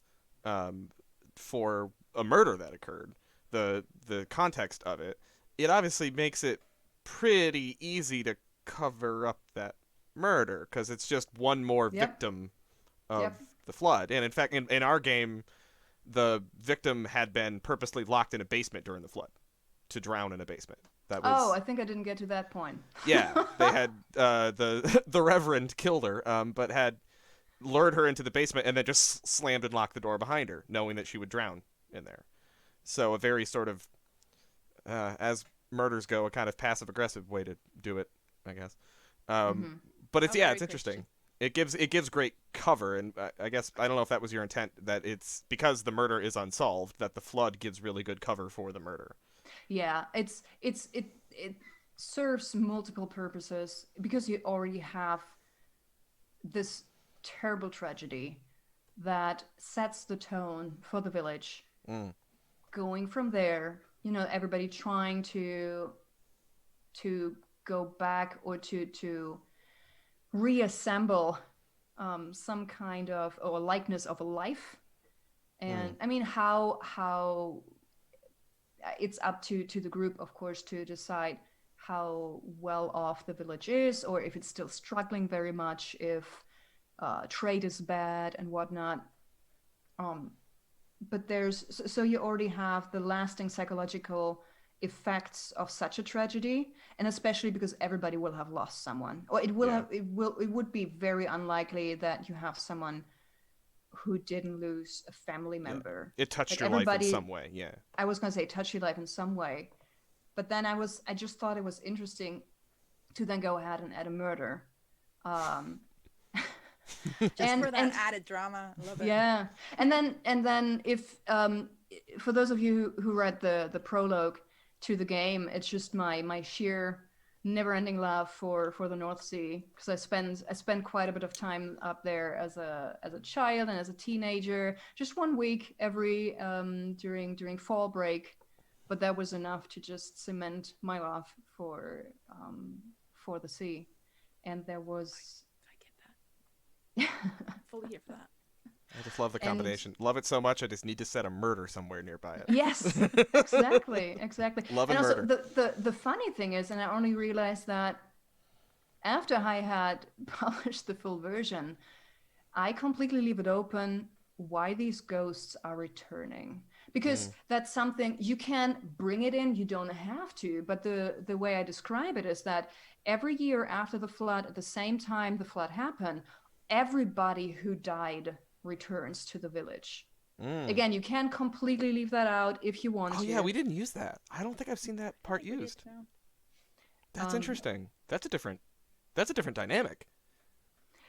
for a murder that occurred, the context of it obviously makes it pretty easy to cover up that murder, because it's just one more victim of the flood. And in fact, in our game, the victim had been purposely locked in a basement during the flood to drown in a basement. That was... Oh, I think I didn't get to that point. Yeah, they had the Reverend killed her, but had lured her into the basement and then just slammed and locked the door behind her, knowing that she would drown in there. So a very sort of, as murders go, a kind of passive-aggressive way to do it, I guess. But it's it's interesting. It gives great cover, and I guess I don't know if that was your intent, that it's because the murder is unsolved that the flood gives really good cover for the murder. Yeah, it serves multiple purposes, because you already have this terrible tragedy that sets the tone for the village. Going from there, everybody trying to go back or to reassemble some kind of, or a likeness of a life. And I mean, how it's up to the group, of course, to decide how well off the village is, or if it's still struggling very much, if trade is bad and whatnot. But so you already have the lasting psychological effects of such a tragedy, and especially because everybody will have lost someone, or it would be very unlikely that you have someone who didn't lose a family member. It touched your life in some way. Yeah, I was gonna say touch your life in some way, but then I just thought it was interesting to then go ahead and add a murder. Just for that added drama. I love it. Yeah, and then if for those of you who read the prologue to the game, it's just my sheer never-ending love for the North Sea, because I spent quite a bit of time up there as a child and as a teenager, just 1 week every during fall break, but that was enough to just cement my love for the sea. And there was I get that. Fully here for that. I just love the combination. Love it so much, I just need to set a murder somewhere nearby it. Yes, exactly. Love and also, murder. The funny thing is, and I only realized that after I had published the full version, I completely leave it open why these ghosts are returning. Because that's something you can bring it in, you don't have to. But the way I describe it is that every year after the flood, at the same time the flood happened, everybody who died returns to the village. Again, you can completely leave that out if you want to. Oh yeah, we didn't use that. I don't think I've seen that part used. That's interesting. That's a different dynamic.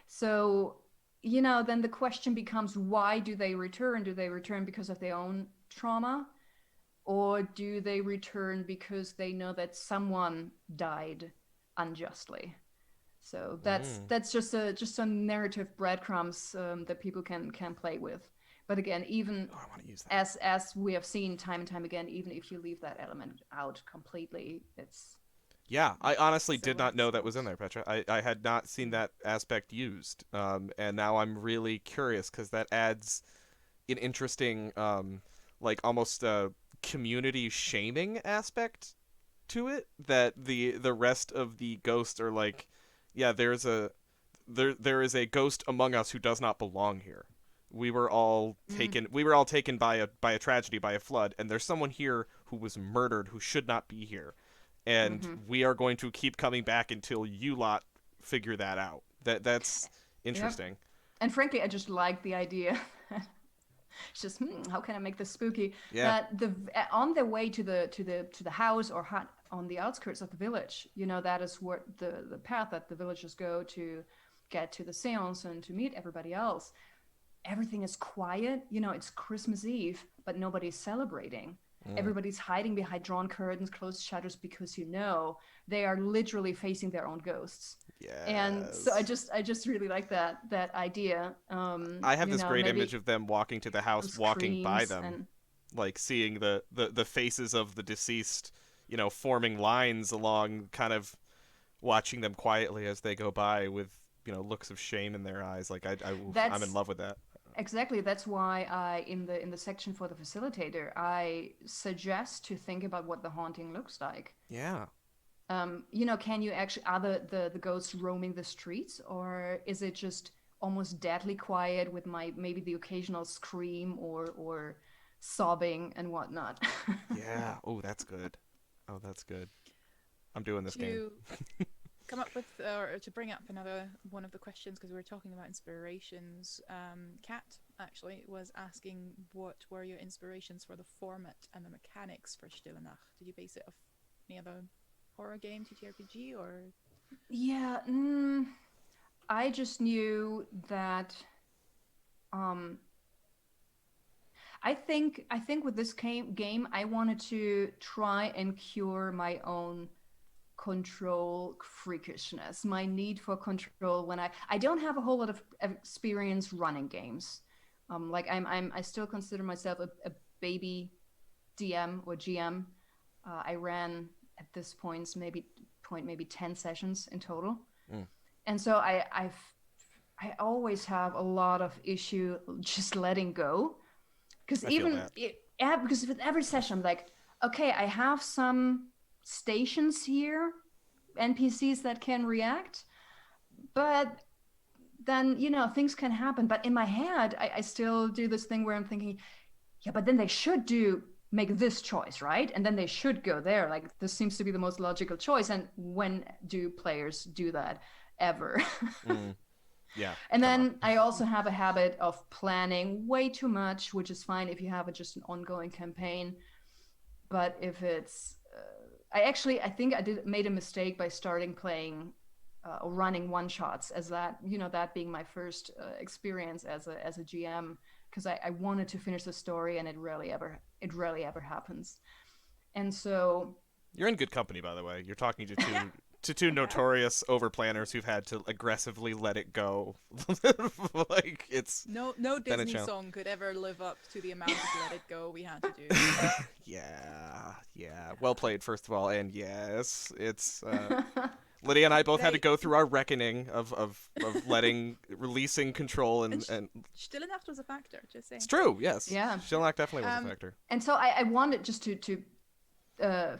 So, then the question becomes, why do they return? Do they return because of their own trauma? Or do they return because they know that someone died unjustly? So that's just a narrative breadcrumbs that people can play with. But again, even I want to use that. as we have seen time and time again, even if you leave that element out completely, it's Yeah, I honestly still did not know that was in excellent. there, Petra. I had not seen that aspect used, and now I'm really curious because that adds an interesting, like almost a community shaming aspect to it. That the rest of the ghosts are like, yeah, there is a ghost among us who does not belong here. We were all taken by a tragedy, by a flood, and there's someone here who was murdered who should not be here, and we are going to keep coming back until you lot figure that out. That's yep. interesting. And frankly, I just like the idea. It's just how can I make this spooky? Yeah. That the on their way to the house or hut on the outskirts of the village, that is what the path that the villagers go to get to the seance and to meet everybody else. Everything is quiet. It's Christmas Eve, but nobody's celebrating. Everybody's hiding behind drawn curtains, closed shutters, because they are literally facing their own ghosts. And so I Yes. just really like that idea. I have this great Maybe image of them walking to the some house, walking by screams them, and like seeing the faces of the deceased, forming lines along, kind of watching them quietly as they go by with, looks of shame in their eyes. Like I'm in that's love with that. exactly that's why I in the section for the facilitator I suggest to think about what the haunting looks like. Yeah. Can you actually are the ghosts roaming the streets, or is it just almost deadly quiet with maybe the occasional scream or sobbing and whatnot? Yeah. Oh, that's good. Oh, that's good. I'm doing this game. To come up with or to bring up another one of the questions, because we were talking about inspirations, Kat actually was asking what were your inspirations for the format and the mechanics for Stille Nacht. Did you base it off any other horror game, TTRPG, or Yeah, I just knew that um I think with this game I wanted to try and cure my own control freakishness, my need for control when I don't have a whole lot of experience running games. Like I still consider myself a baby DM or GM. I ran at this maybe 10 sessions in total. Mm, And so I always have a lot of issue just letting go, because I feel that. because with every session I'm like, okay, I have some stations here, NPCs that can react, but then things can happen. But in my head I still do this thing where I'm thinking, yeah, but then they should make this choice, right? And then they should go there. Like, this seems to be the most logical choice. And when do players do that ever? Mm, yeah. And Come on. then I also have a habit of planning way too much, which is fine if you have just an ongoing campaign. But if it's, I think I made a mistake by starting playing or running one shots, as that being my first experience as a GM, because I wanted to finish the story, and it rarely ever happens. And so You're in good company, by the way. You're talking to two notorious overplanners who've had to aggressively let it go. Like it's no been a Disney challenge. song could ever live up to the amount of Let It Go we had to do. Yeah, yeah. Well played, first of all, and yes, it's Lydia and I both had to They go through our reckoning of releasing control and and Stille Nacht was a factor. Just it's saying. true. Yes, yeah. Shellnock definitely was a Um, factor. And so I wanted just to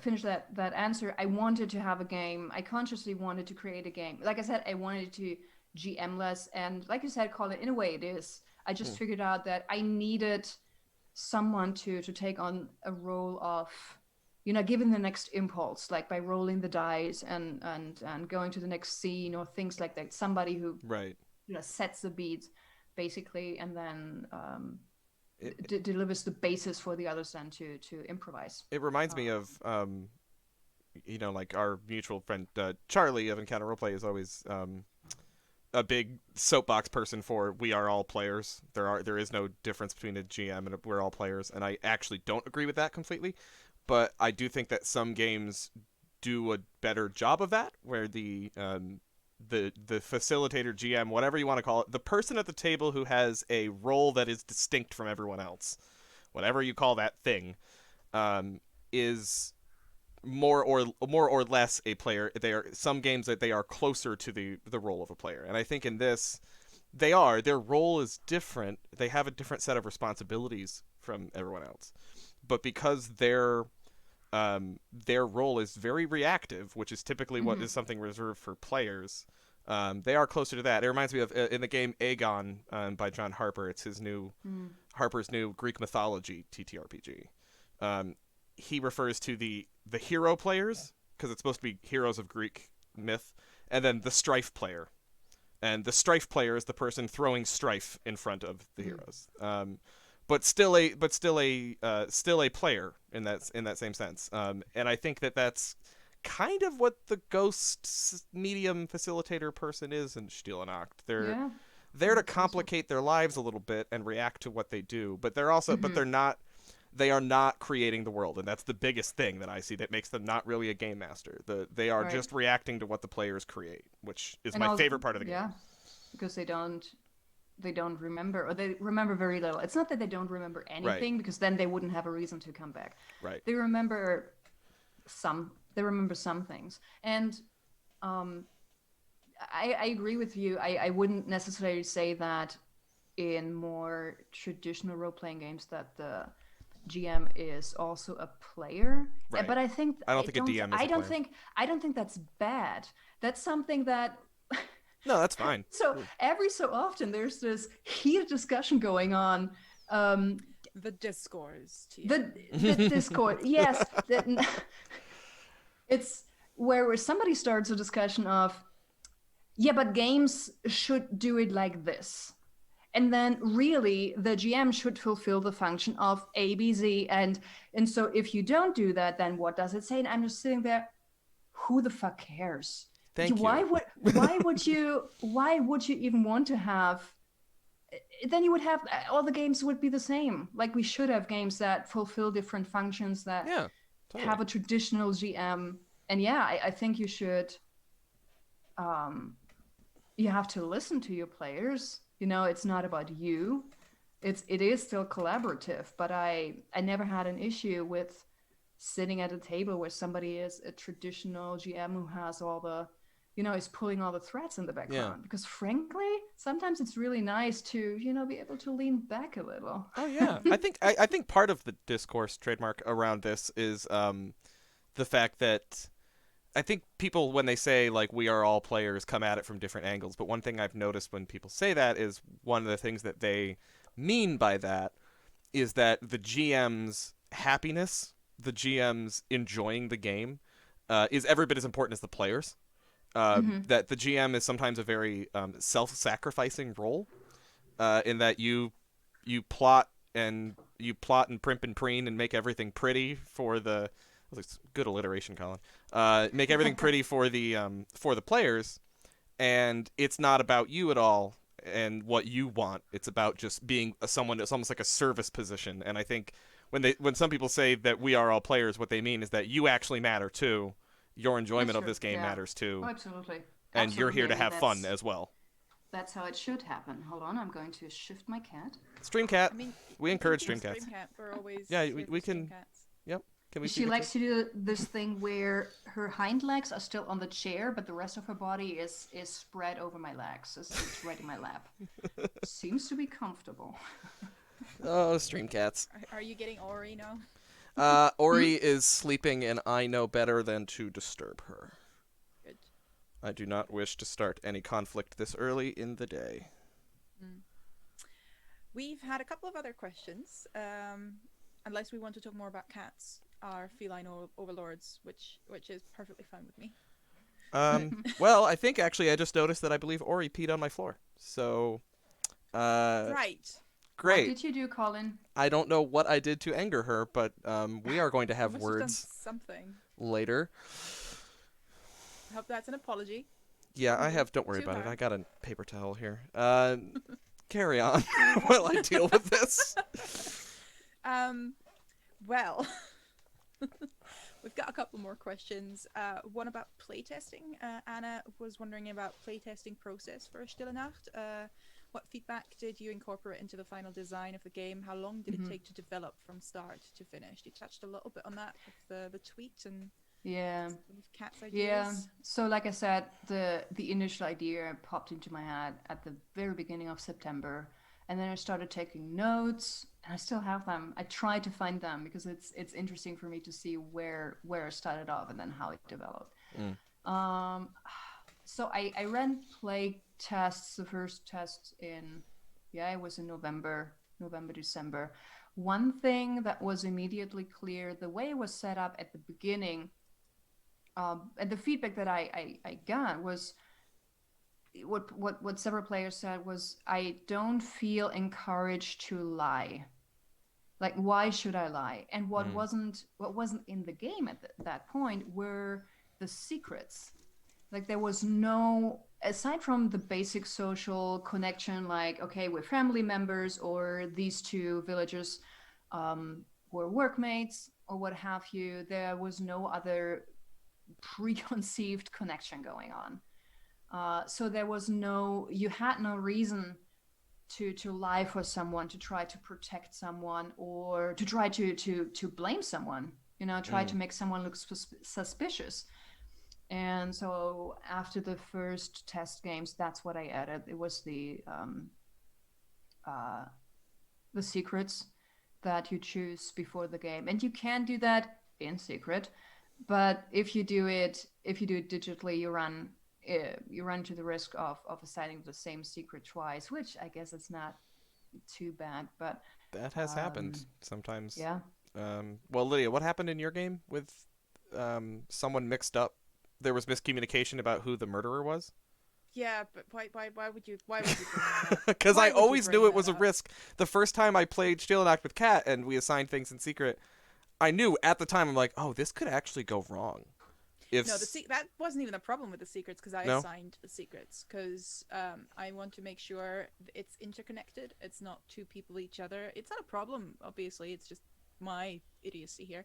finish that answer. I wanted to have a game. I consciously wanted to create a game. Like I said, I wanted to GM less, and like you said, Colin, in a way it is. I just figured out that I needed someone to take on a role of, giving the next impulse, like by rolling the dice and going to the next scene or things like that. Somebody who Right. sets the beats basically, and then It delivers the basis for the others then to improvise. it reminds me of like our mutual friend Charlie of Encounter Roleplay is always a big soapbox person for we are all players. There is no difference between a GM and we're all players, and I actually don't agree with that completely. But I do think that some games do a better job of that, where the the facilitator, GM, whatever you want to call it, the person at the table who has a role that is distinct from everyone else, whatever you call that thing, is more or less a player. They are some games that they are closer to the role of a player, and I think in this their role is different. They have a different set of responsibilities from everyone else, but because their role is very reactive, which is typically what is something reserved for players. They are closer to that. It reminds me of in the game Aegon by John Harper. It's his new Harper's new Greek mythology TTRPG. He refers to the hero players because it's supposed to be heroes of Greek myth, and then the strife player. And the strife player is the person throwing strife in front of the heroes. But still a player in that same sense. And I think that's kind of what the ghost medium facilitator person is in Stille Nacht. They're there to complicate their lives a little bit and react to what they do, but they're also they are not creating the world, and that's the biggest thing that I see that makes them not really a game master. They are just reacting to what the players create, which is my favorite part of the game. Yeah, because they don't remember, or they remember very little. It's not that they don't remember anything, because then they wouldn't have a reason to come back. Right. They remember some things. And I agree with you. I wouldn't necessarily say that in more traditional role-playing games that the GM is also a player. Right. But I think a DM is a player. I don't think that's bad. That's something that No, that's fine. So every so often there's this heated discussion going on. The discourse. The Discord, yes. It's where somebody starts a discussion of, yeah, but games should do it like this. And then really the GM should fulfill the function of A, B, Z. And so if you don't do that, then what does it say? And I'm just sitting there, who the fuck cares? Thank you. Why would you even want to have, then you would have, all the games would be the same. Like we should have games that fulfill different functions that have a traditional GM. And I think you should, you have to listen to your players. You know, it's not about you. It is still collaborative, but I never had an issue with sitting at a table where somebody is a traditional GM who has all the, is pulling all the threads in the background. Yeah. Because frankly, sometimes it's really nice to, be able to lean back a little. Oh yeah. I think part of the discourse trademark around this is the fact that I think people, when they say, like, we are all players, come at it from different angles. But one thing I've noticed when people say that is one of the things that they mean by that is that the GM's happiness, the GM's enjoying the game, is every bit as important as the players. That the GM is sometimes a very self-sacrificing role, in that you plot and primp and preen and make everything pretty for the... Good alliteration, Colin. Make everything pretty for the players, and it's not about you at all and what you want. It's about just being someone. It's almost like a service position. And I think when some people say that we are all players, what they mean is that you actually matter too. Your enjoyment of this game matters too. Oh, absolutely. And you're here to have fun as well. That's how it should happen. Hold on, I'm going to shift my cat. Stream cat. We encourage stream cats. Stream cat, we're always we can. Yep. She likes to do this thing where her hind legs are still on the chair, but the rest of her body is spread over my legs. It's right in my lap. Seems to be comfortable. Oh, stream cats. Are you getting Ori now? Ori is sleeping, and I know better than to disturb her. Good. I do not wish to start any conflict this early in the day. We've had a couple of other questions, unless we want to talk more about cats. Are feline overlords, which is perfectly fine with me. Well, I think actually I just noticed that I believe Ori peed on my floor. So, right. Great. What did you do, Colin? I don't know what I did to anger her, but we are going to have words something later. I hope that's an apology. Yeah, I have. Don't worry about it. I got a paper towel here. Carry on while I deal with this. Well, We've got a couple more questions. One about playtesting. Anna was wondering about playtesting process for Stille Nacht. What feedback did you incorporate into the final design of the game? How long did it take to develop from start to finish? You touched a little bit on that with the tweet and Kat's ideas. Yeah. So like I said, the initial idea popped into my head at the very beginning of September, and then I started taking notes, and I still have them. I try to find them because it's interesting for me to see where it started off and then how it developed. So I ran play tests, the first test it was in November, December. One thing that was immediately clear, the way it was set up at the beginning, and the feedback that I got was what several players said was, I don't feel encouraged to lie. Like, why should I lie? And what wasn't in the game at that point were the secrets. Like, there was no, aside from the basic social connection, like, okay, we're family members, or these two villagers were workmates, or what have you, there was no other preconceived connection going on. So there was you had no reason to lie for someone, to try to protect someone, or to try to blame someone, try to make someone look suspicious. And so after the first test games, that's what I added. It was the secrets that you choose before the game, and you can do that in secret. But if you do it digitally, you run to the risk of assigning the same secret twice, which I guess it's not too bad. But that has happened sometimes. Yeah. Well, Lydia, what happened in your game with someone mixed up? There was miscommunication about who the murderer was. Yeah, but why would you bring that up? Because I always knew it was a risk. The first time I played Stille Nacht with Kat and we assigned things in secret, I knew at the time, I'm like, oh, this could actually go wrong. That wasn't even a problem with the secrets, because I assigned the secrets, because I want to make sure it's interconnected. It's not two people each other. It's not a problem, obviously. It's just my idiocy here.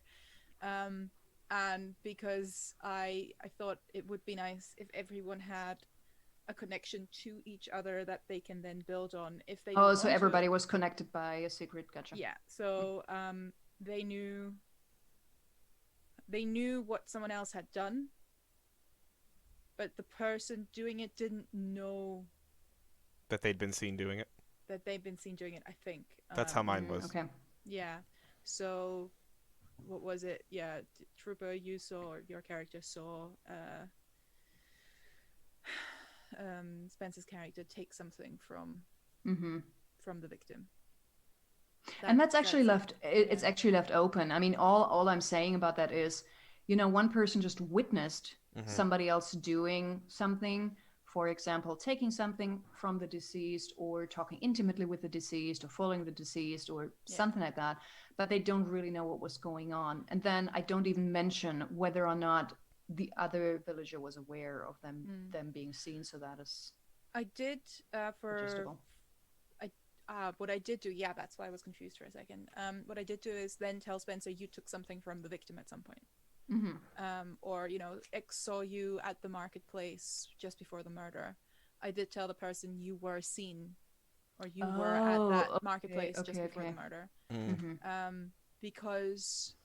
And because I thought it would be nice if everyone had a connection to each other that they can then build on if they so everybody was connected by a secret. Gotcha. Yeah, so they knew what someone else had done, but the person doing it didn't know that they'd been seen doing it. I think. That's how mine was. Okay. Yeah. So, what was it? Yeah, Trooper, you saw, or your character saw, Spencer's character take something from the victim. And that's actually it's actually left open. I mean, all I'm saying about that is, one person just witnessed somebody else doing something, for example, taking something from the deceased, or talking intimately with the deceased, or following the deceased, or something like that, but they don't really know what was going on. And then I don't even mention whether or not the other villager was aware of them being seen. So that is I did adjustable. What I did do, that's why I was confused for a second. What I did do is then tell Spencer, you took something from the victim at some point. Or, X saw you at the marketplace just before the murder. I did tell the person you were seen, or you were at that marketplace just before the murder. Because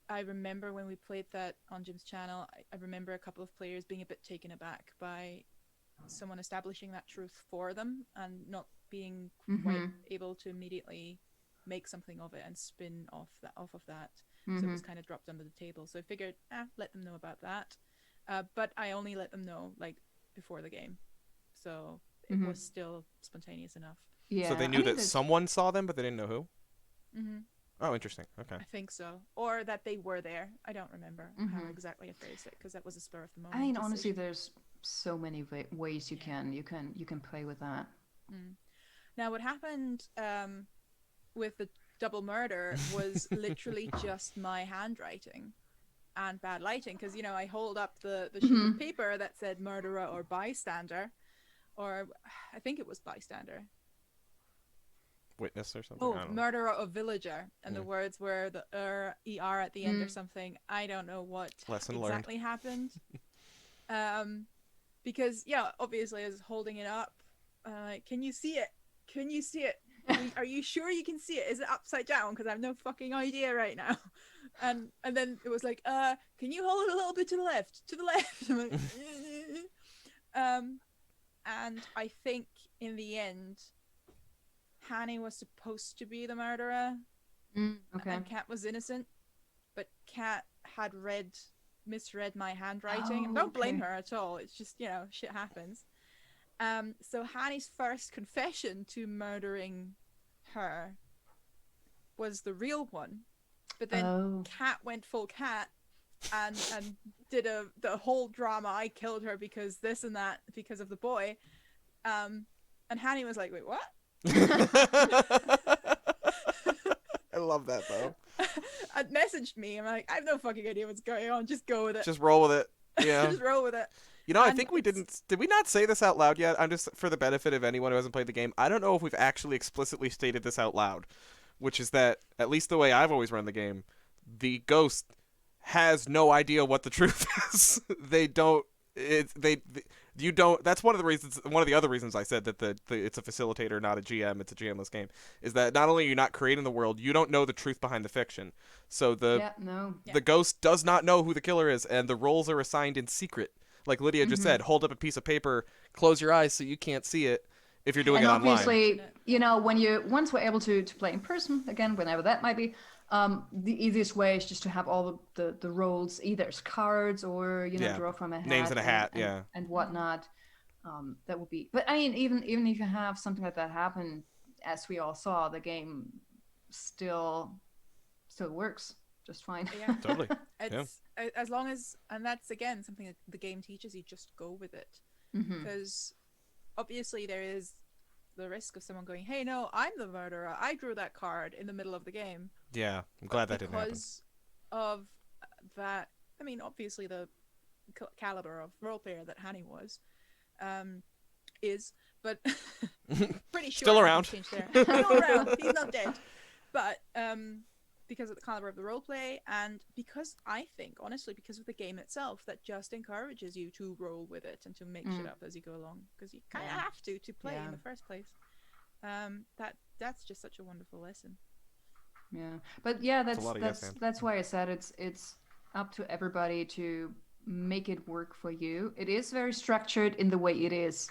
I remember when we played that on Jim's channel, I remember a couple of players being a bit taken aback by someone establishing that truth for them and not being quite able to immediately make something of it and spin off of that. So it was kind of dropped under the table. So I figured, let them know about that. But I only let them know before the game, so it was still spontaneous enough. Yeah. So they knew that someone saw them, but they didn't know who. Oh, interesting. Okay. I think so, or that they were there. I don't remember how exactly I phrased it, because that was a spur of the moment. I mean, honestly, there's so many ways you can play with that. Now, what happened with the double murder was literally just my handwriting and bad lighting, because I hold up the sheet of paper that said murderer or bystander, or I think it was bystander. witness or something. I Oh, don't know. murderer of villager, and the Mm. words were the er at the end or something. I don't know what Lesson exactly happened. Because obviously I was holding it up. Like, can you see it? Can you see it? Are you sure you can see it? Is it upside down? Because I have no fucking idea right now. And then it was like, can you hold it a little bit to the left? To the left. I'm like, and I think in the end, Hanny was supposed to be the murderer, Okay. and Kat was innocent, but Kat had misread my handwriting, and don't blame her at all. It's just, shit happens. So Hanny's first confession to murdering her was the real one, but then Kat went full Kat and did the whole drama. I killed her because this and that, because of the boy. And Hanny was like, wait, what? I love that though. And messaged me. I'm like, I have no fucking idea what's going on. Just go with it. Just roll with it. Yeah. Just roll with it. I think we didn't. Did we not say this out loud yet? I'm just for the benefit of anyone who hasn't played the game. I don't know if we've actually explicitly stated this out loud, which is that at least the way I've always run the game, the ghost has no idea what the truth is. They don't. You don't. That's one of the reasons. One of the other reasons I said that it's a facilitator, not a GM. It's a GM-less game. Is that not only are you not creating the world, you don't know the truth behind the fiction. So the ghost does not know who the killer is, and the roles are assigned in secret. Like Lydia just said, hold up a piece of paper, close your eyes so you can't see it if you're doing it online. And obviously, once we're able to play in person again, whenever that might be, the easiest way is just to have all the roles either as cards or draw from a hat, names in a hat, and whatnot. That would be. But I mean, even if you have something like that happen, as we all saw, the game still works just fine. Yeah, totally. It's as long as, and that's again something that the game teaches you, just go with it, because obviously there is the risk of someone going, hey, no, I'm the murderer, I drew that card in the middle of the game. Yeah, I'm glad that didn't happen. Because of that, I mean, obviously the caliber of role player that Hanny was is, but pretty sure still around. Still around. He's not dead. But because of the caliber of the roleplay, and because I think, honestly, because of the game itself, that just encourages you to roll with it and to make shit up as you go along, because you kind of have to play in the first place. That's just such a wonderful lesson. Yeah, but that's why I said it's up to everybody to make it work for you. It is very structured in the way it is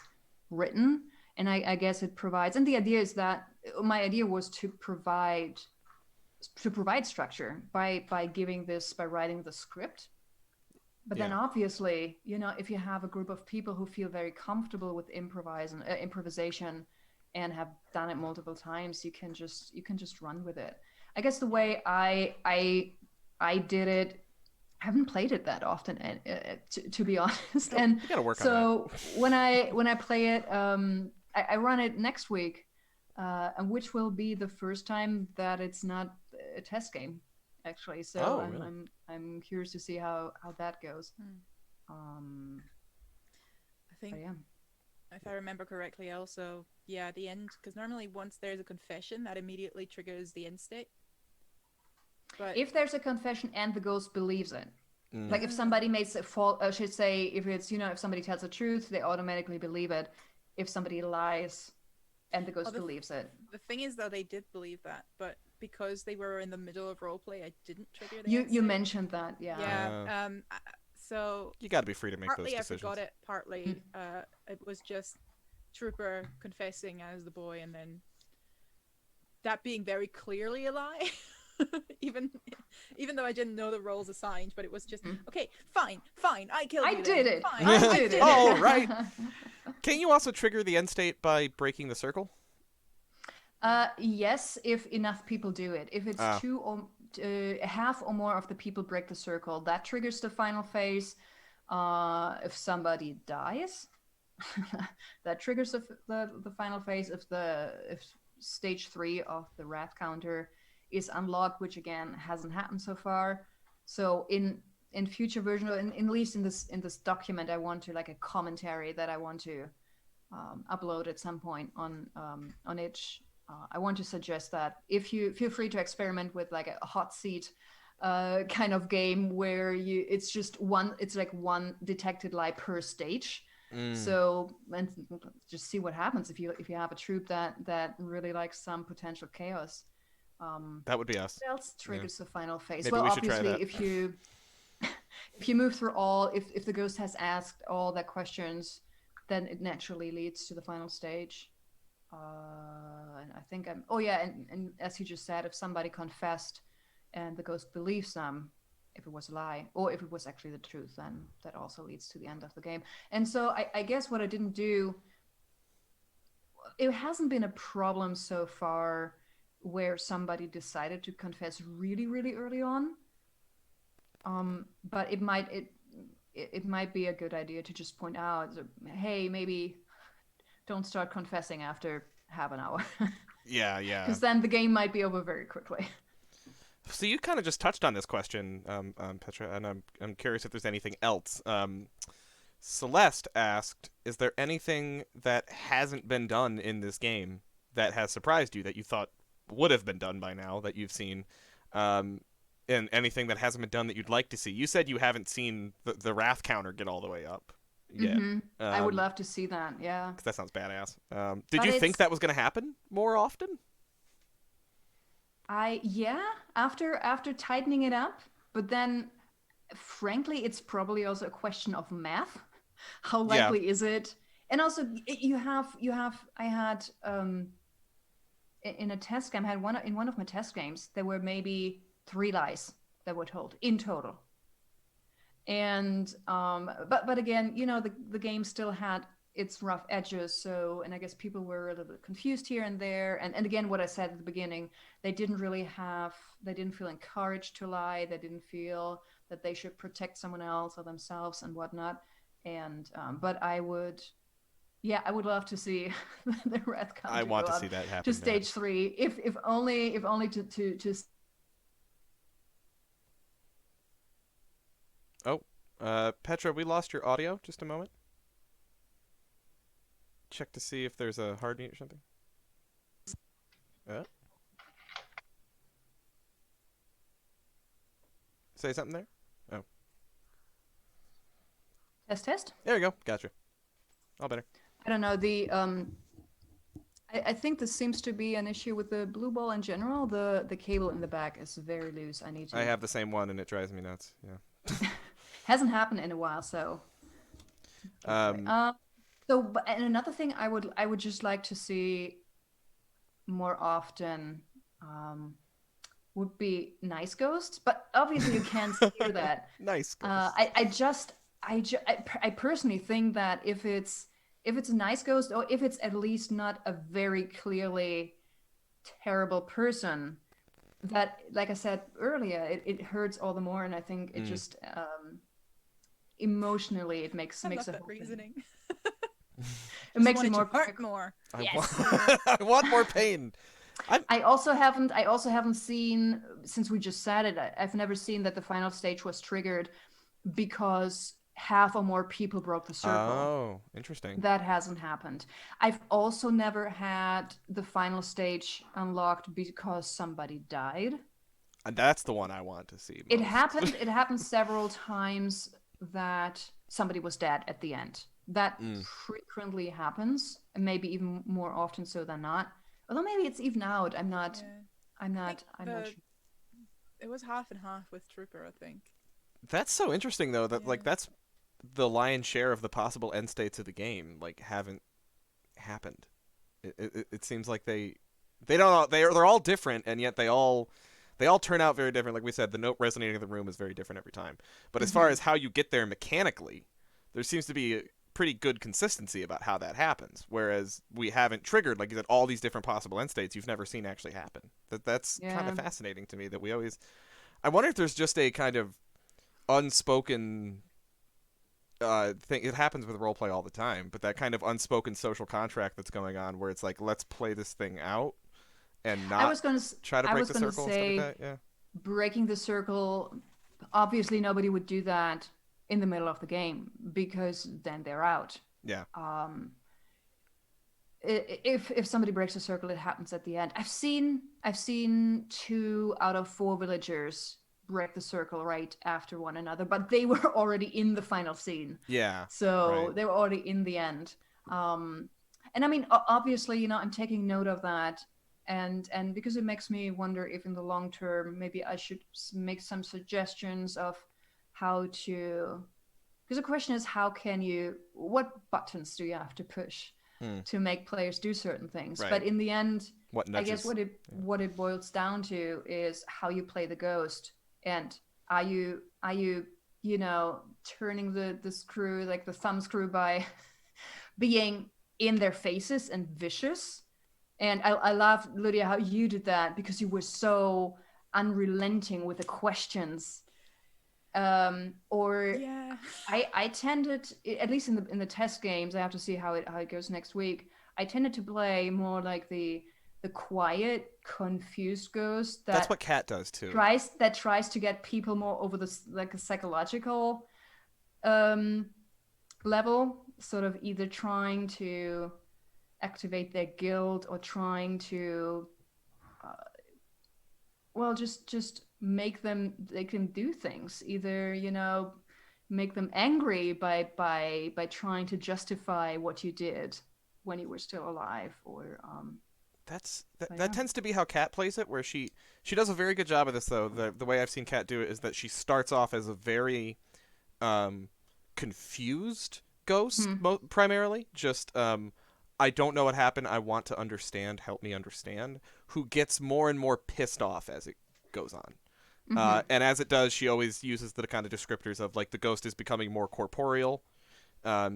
written, and I guess it provides. And the idea is that my idea was to provide structure by writing the script. But then obviously, if you have a group of people who feel very comfortable with improvisation and have done it multiple times, you can just run with it. I guess the way I did it, I haven't played it that often, to be honest. And you gotta work on that. when I play it, I run it next week, and which will be the first time that it's not a test game, actually. So really? I'm curious to see how that goes. I think, if I remember correctly, also, the end, because normally once there's a confession, that immediately triggers the end state. But if there's a confession and the ghost believes it, like if somebody makes a fault, I should say, if it's if somebody tells the truth, they automatically believe it. If somebody lies and the ghost believes it. The thing is, though, they did believe that, but because they were in the middle of roleplay, I didn't trigger the You mentioned that, yeah. So you got to be free to make those decisions. Partly I forgot it. Partly it was just Trooper confessing as the boy, and then that being very clearly a lie. even though I didn't know the roles assigned, but it was just okay. Fine. I killed you. I did it. Fine, I did it. All right. Can you also trigger the end state by breaking the circle? Yes, if enough people do it. If it's two or half or more of the people break the circle, that triggers the final phase. If somebody dies, that triggers the final phase. If stage 3 of the wrath counter is unlocked, which again hasn't happened so far. So in future version, or at least in this document, I want to, like, a commentary that I want to upload at some point on it. I want to suggest that if you feel free to experiment with like a hot seat kind of game where it's like one detected lie per stage. So, and just see what happens if you have a troop that really likes some potential chaos. That would be us. What else triggers the final phase? Maybe well, we should try obviously, that. if you move through all, if the ghost has asked all the questions, then it naturally leads to the final stage. And I think and as you just said, if somebody confessed and the ghost believes them, if it was a lie or if it was actually the truth, then that also leads to the end of the game. And so I guess what I didn't do, it hasn't been a problem so far where somebody decided to confess really, really early on. But it might be a good idea to just point out, hey, maybe don't start confessing after half an hour. Yeah. Because then the game might be over very quickly. So you kind of just touched on this question, Petra, and I'm curious if there's anything else. Celeste asked, is there anything that hasn't been done in this game that has surprised you that you thought would have been done by now that you've seen, and anything that hasn't been done that you'd like to see? You said you haven't seen the wrath counter get all the way up yet. I would love to see that, yeah. Because that sounds badass. Did you think that was going to happen more often? After tightening it up, but then frankly it's probably also a question of math. How likely is it? And also I had in a test game, in one of my test games, there were maybe 3 lies that were told in total. And but again, the game still had its rough edges, so, and I guess people were a little bit confused here and there, and again, what I said at the beginning, they didn't feel encouraged to lie, they didn't feel that they should protect someone else or themselves and whatnot. And but I would love to see the wrath counter. I want to see that happen to stage 3, if only to Petra, we lost your audio. Just a moment. Check to see if there's a hard mute or something. Say something there? Oh. Test. There we go. Gotcha. All better. I don't know. I think this seems to be an issue with the blue ball in general. The cable in the back is very loose. I have the same one and it drives me nuts. Yeah. Hasn't happened in a while, so. And another thing I would just like to see more often would be nice ghosts, but obviously you can't hear that. Nice ghosts. I personally think that if it's a nice ghost, or if it's at least not a very clearly terrible person, that, like I said earlier, it hurts all the more, and I think it just emotionally it makes I love a that whole reasoning. It makes it more hurt more. I want more pain. I also haven't seen, since we just said it, I've never seen that the final stage was triggered because half or more people broke the circle. Oh, interesting. That hasn't happened. I've also never had the final stage unlocked because somebody died. And that's the one I want to see most. It happened several times that somebody was dead at the end. That frequently happens, and maybe even more often so than not. Although maybe it's even out. I'm not sure. It was half and half with Trooper, I think. That's so interesting though, that like that's the lion's share of the possible end states of the game haven't happened. It seems like they're all different, and yet they all turn out very different. Like we said, the note resonating in the room is very different every time. But as far as how you get there mechanically, there seems to be a pretty good consistency about how that happens. Whereas we haven't triggered, like you said, all these different possible end states you've never seen actually happen. That's kind of fascinating to me, that we always. I wonder if there's just a kind of unspoken thing. It happens with roleplay all the time, but that kind of unspoken social contract that's going on, where it's like, let's play this thing out and not try to break the circle. Say, stuff like that. Yeah. Breaking the circle, obviously nobody would do that in the middle of the game because then they're out. Yeah. if somebody breaks a circle, it happens at the end. I've seen 2 out of 4 villagers break the circle right after one another, but they were already in the final scene. Yeah. So right. they were already in the end. And I mean, obviously, I'm taking note of that, and because it makes me wonder if in the long term maybe I should make some suggestions of how to. Because the question is, what buttons do you have to push to make players do certain things? Right. But in the end, What I guess nudges? what it boils down to is how you play the ghost, and are you turning the screw, like the thumb screw, by being in their faces and vicious. And I love, Lydia, how you did that, because you were so unrelenting with the questions. Or Yeah. I tended, at least in the test games, I have to see how it goes next week. I tended to play more like the quiet, confused ghost That's what Cat does too. tries to get people more over this, like, a psychological level, sort of either trying to activate their guilt or trying to just make them, they can do things, either make them angry by trying to justify what you did when you were still alive, or that tends to be how Cat plays it, where she does a very good job of this, though. The way I've seen Cat do it is that she starts off as a very confused ghost, primarily, just I don't know what happened, I want to understand, help me understand, who gets more and more pissed off as it goes on. And as it does, she always uses the kind of descriptors of, like, the ghost is becoming more corporeal,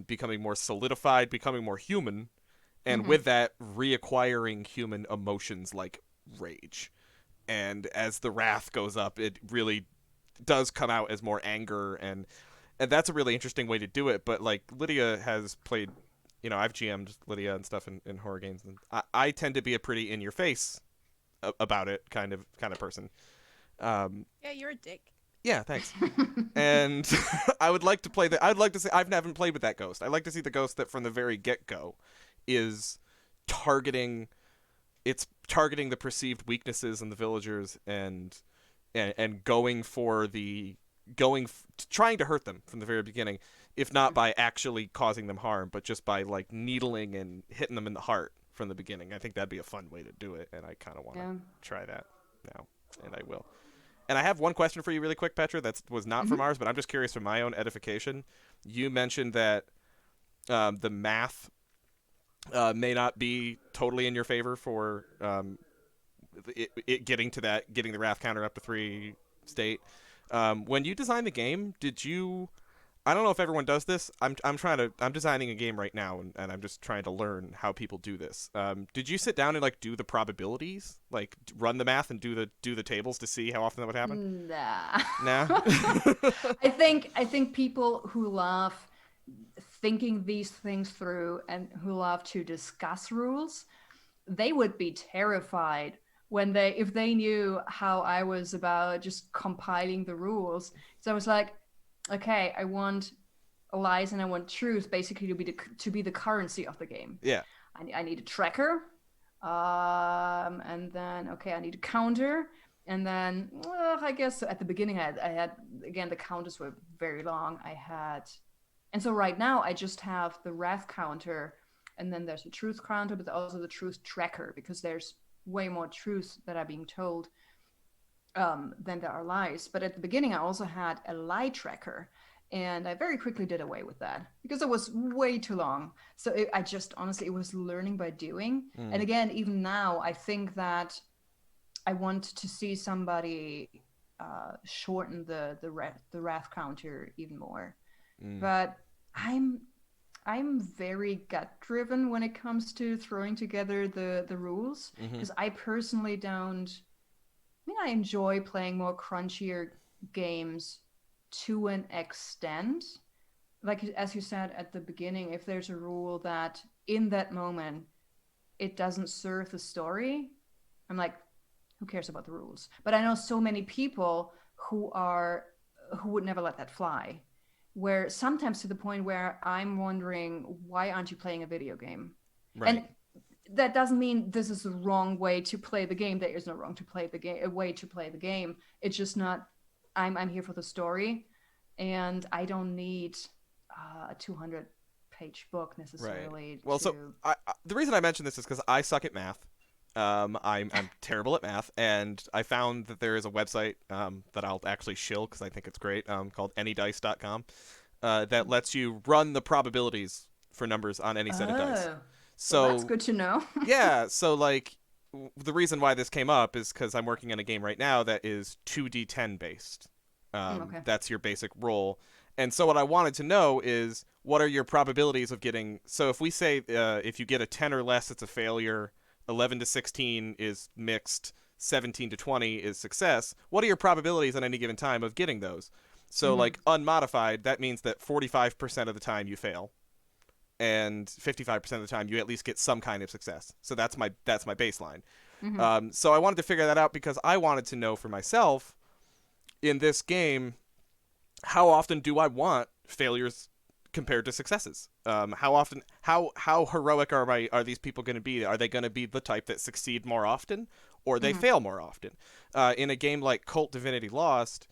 becoming more solidified, becoming more human, and with that, reacquiring human emotions like rage. And as the wrath goes up, it really does come out as more anger, and that's a really interesting way to do it. But, like, Lydia has played, I've GM'd Lydia and stuff in horror games, and I tend to be a pretty in your face about it kind of person. Yeah, you're a dick. Yeah, thanks. And I would like to play that. I'd like to say I haven't played with that ghost. I'd like to see the ghost that from the very get-go is targeting the perceived weaknesses in the villagers, and going for trying to hurt them from the very beginning, if not by actually causing them harm, but just by, like, needling and hitting them in the heart from the beginning. I think that'd be a fun way to do it, and I kind of want to try that now, and I will. And I have one question for you really quick, Petra, that was not from ours, but I'm just curious for my own edification. You mentioned that the math may not be totally in your favor for it getting the wrath counter up to 3 state. When you designed the game, did you? I don't know if everyone does this. I'm designing a game right now, and I'm just trying to learn how people do this. Did you sit down and, like, do the probabilities, like run the math and do the tables to see how often that would happen? Nah. Nah. I think people who love thinking these things through and who love to discuss rules, they would be terrified if they knew how I was about just compiling the rules. So I was like, okay, I want lies and I want truth basically to be the currency of the game. Yeah. I need a tracker, and then I need a counter, and then I guess at the beginning I had again, the counters were very long. And so right now I just have the wrath counter, and then there's a truth counter, but also the truth tracker, because there's way more truths that are being told than there are lies. But at the beginning I also had a lie tracker, and I very quickly did away with that because it was way too long. So I just honestly, it was learning by doing. And again, even now, I think that I want to see somebody shorten the wrath counter even more. But I'm very gut driven when it comes to throwing together the rules, because I personally don't. I mean, I enjoy playing more crunchier games to an extent. Like, as you said at the beginning, if there's a rule that in that moment it doesn't serve the story, I'm like, who cares about the rules? But I know so many people who would never let that fly. Where sometimes to the point where I'm wondering, why aren't you playing a video game? Right. And that doesn't mean this is the wrong way to play the game. There is no wrong to play the game, a way to play the game. It's just not. I'm here for the story, and I don't need a 200-page book necessarily. Right. Well, so the reason I mention this is because I suck at math. I'm terrible at math, and I found that there is a website that I'll actually shill because I think it's great, called anydice.com, that lets you run the probabilities for numbers on any set of dice. So well, that's good to know. yeah, so like the reason why this came up is because I'm working on a game right now that is 2d10 based. Okay. That's your basic roll. And so what I wanted to know is what are your probabilities of getting. So if we say if you get a 10 or less, it's a failure. 11 to 16 is mixed. 17 to 20 is success. What are your probabilities on any given time of getting those? So like unmodified, that means that 45% of the time you fail, and 55% of the time you at least get some kind of success. So that's my baseline. So I wanted to figure that out because I wanted to know for myself in this game, how often do I want failures compared to successes? How often, how heroic are these people going to be? Are they going to be the type that succeed more often, or they fail more often? In a game like Cult Divinity Lost,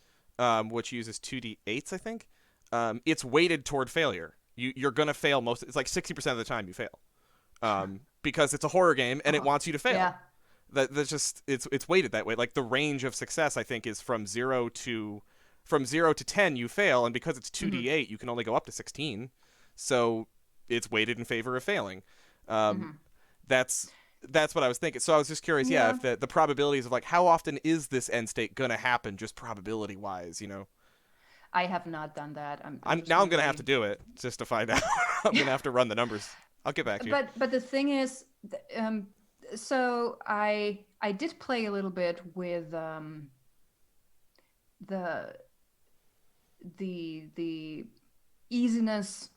which uses 2d8s, I think, it's weighted toward failure. You're going to fail most. It's like 60% of the time you fail, because it's a horror game and it wants you to fail. Yeah. That's just it's weighted that way. Like the range of success, I think, is from 0 to 10 you fail, and because it's 2d8 you can only go up to 16, so it's weighted in favor of failing. That's what I was thinking. So I was just curious, if the probabilities of like how often is this end state gonna happen, just probability wise, I have not done that. I'm gonna have to do it just to find out. I'm gonna have to run the numbers. I'll get back to you. But the thing is, so I did play a little bit with the easiness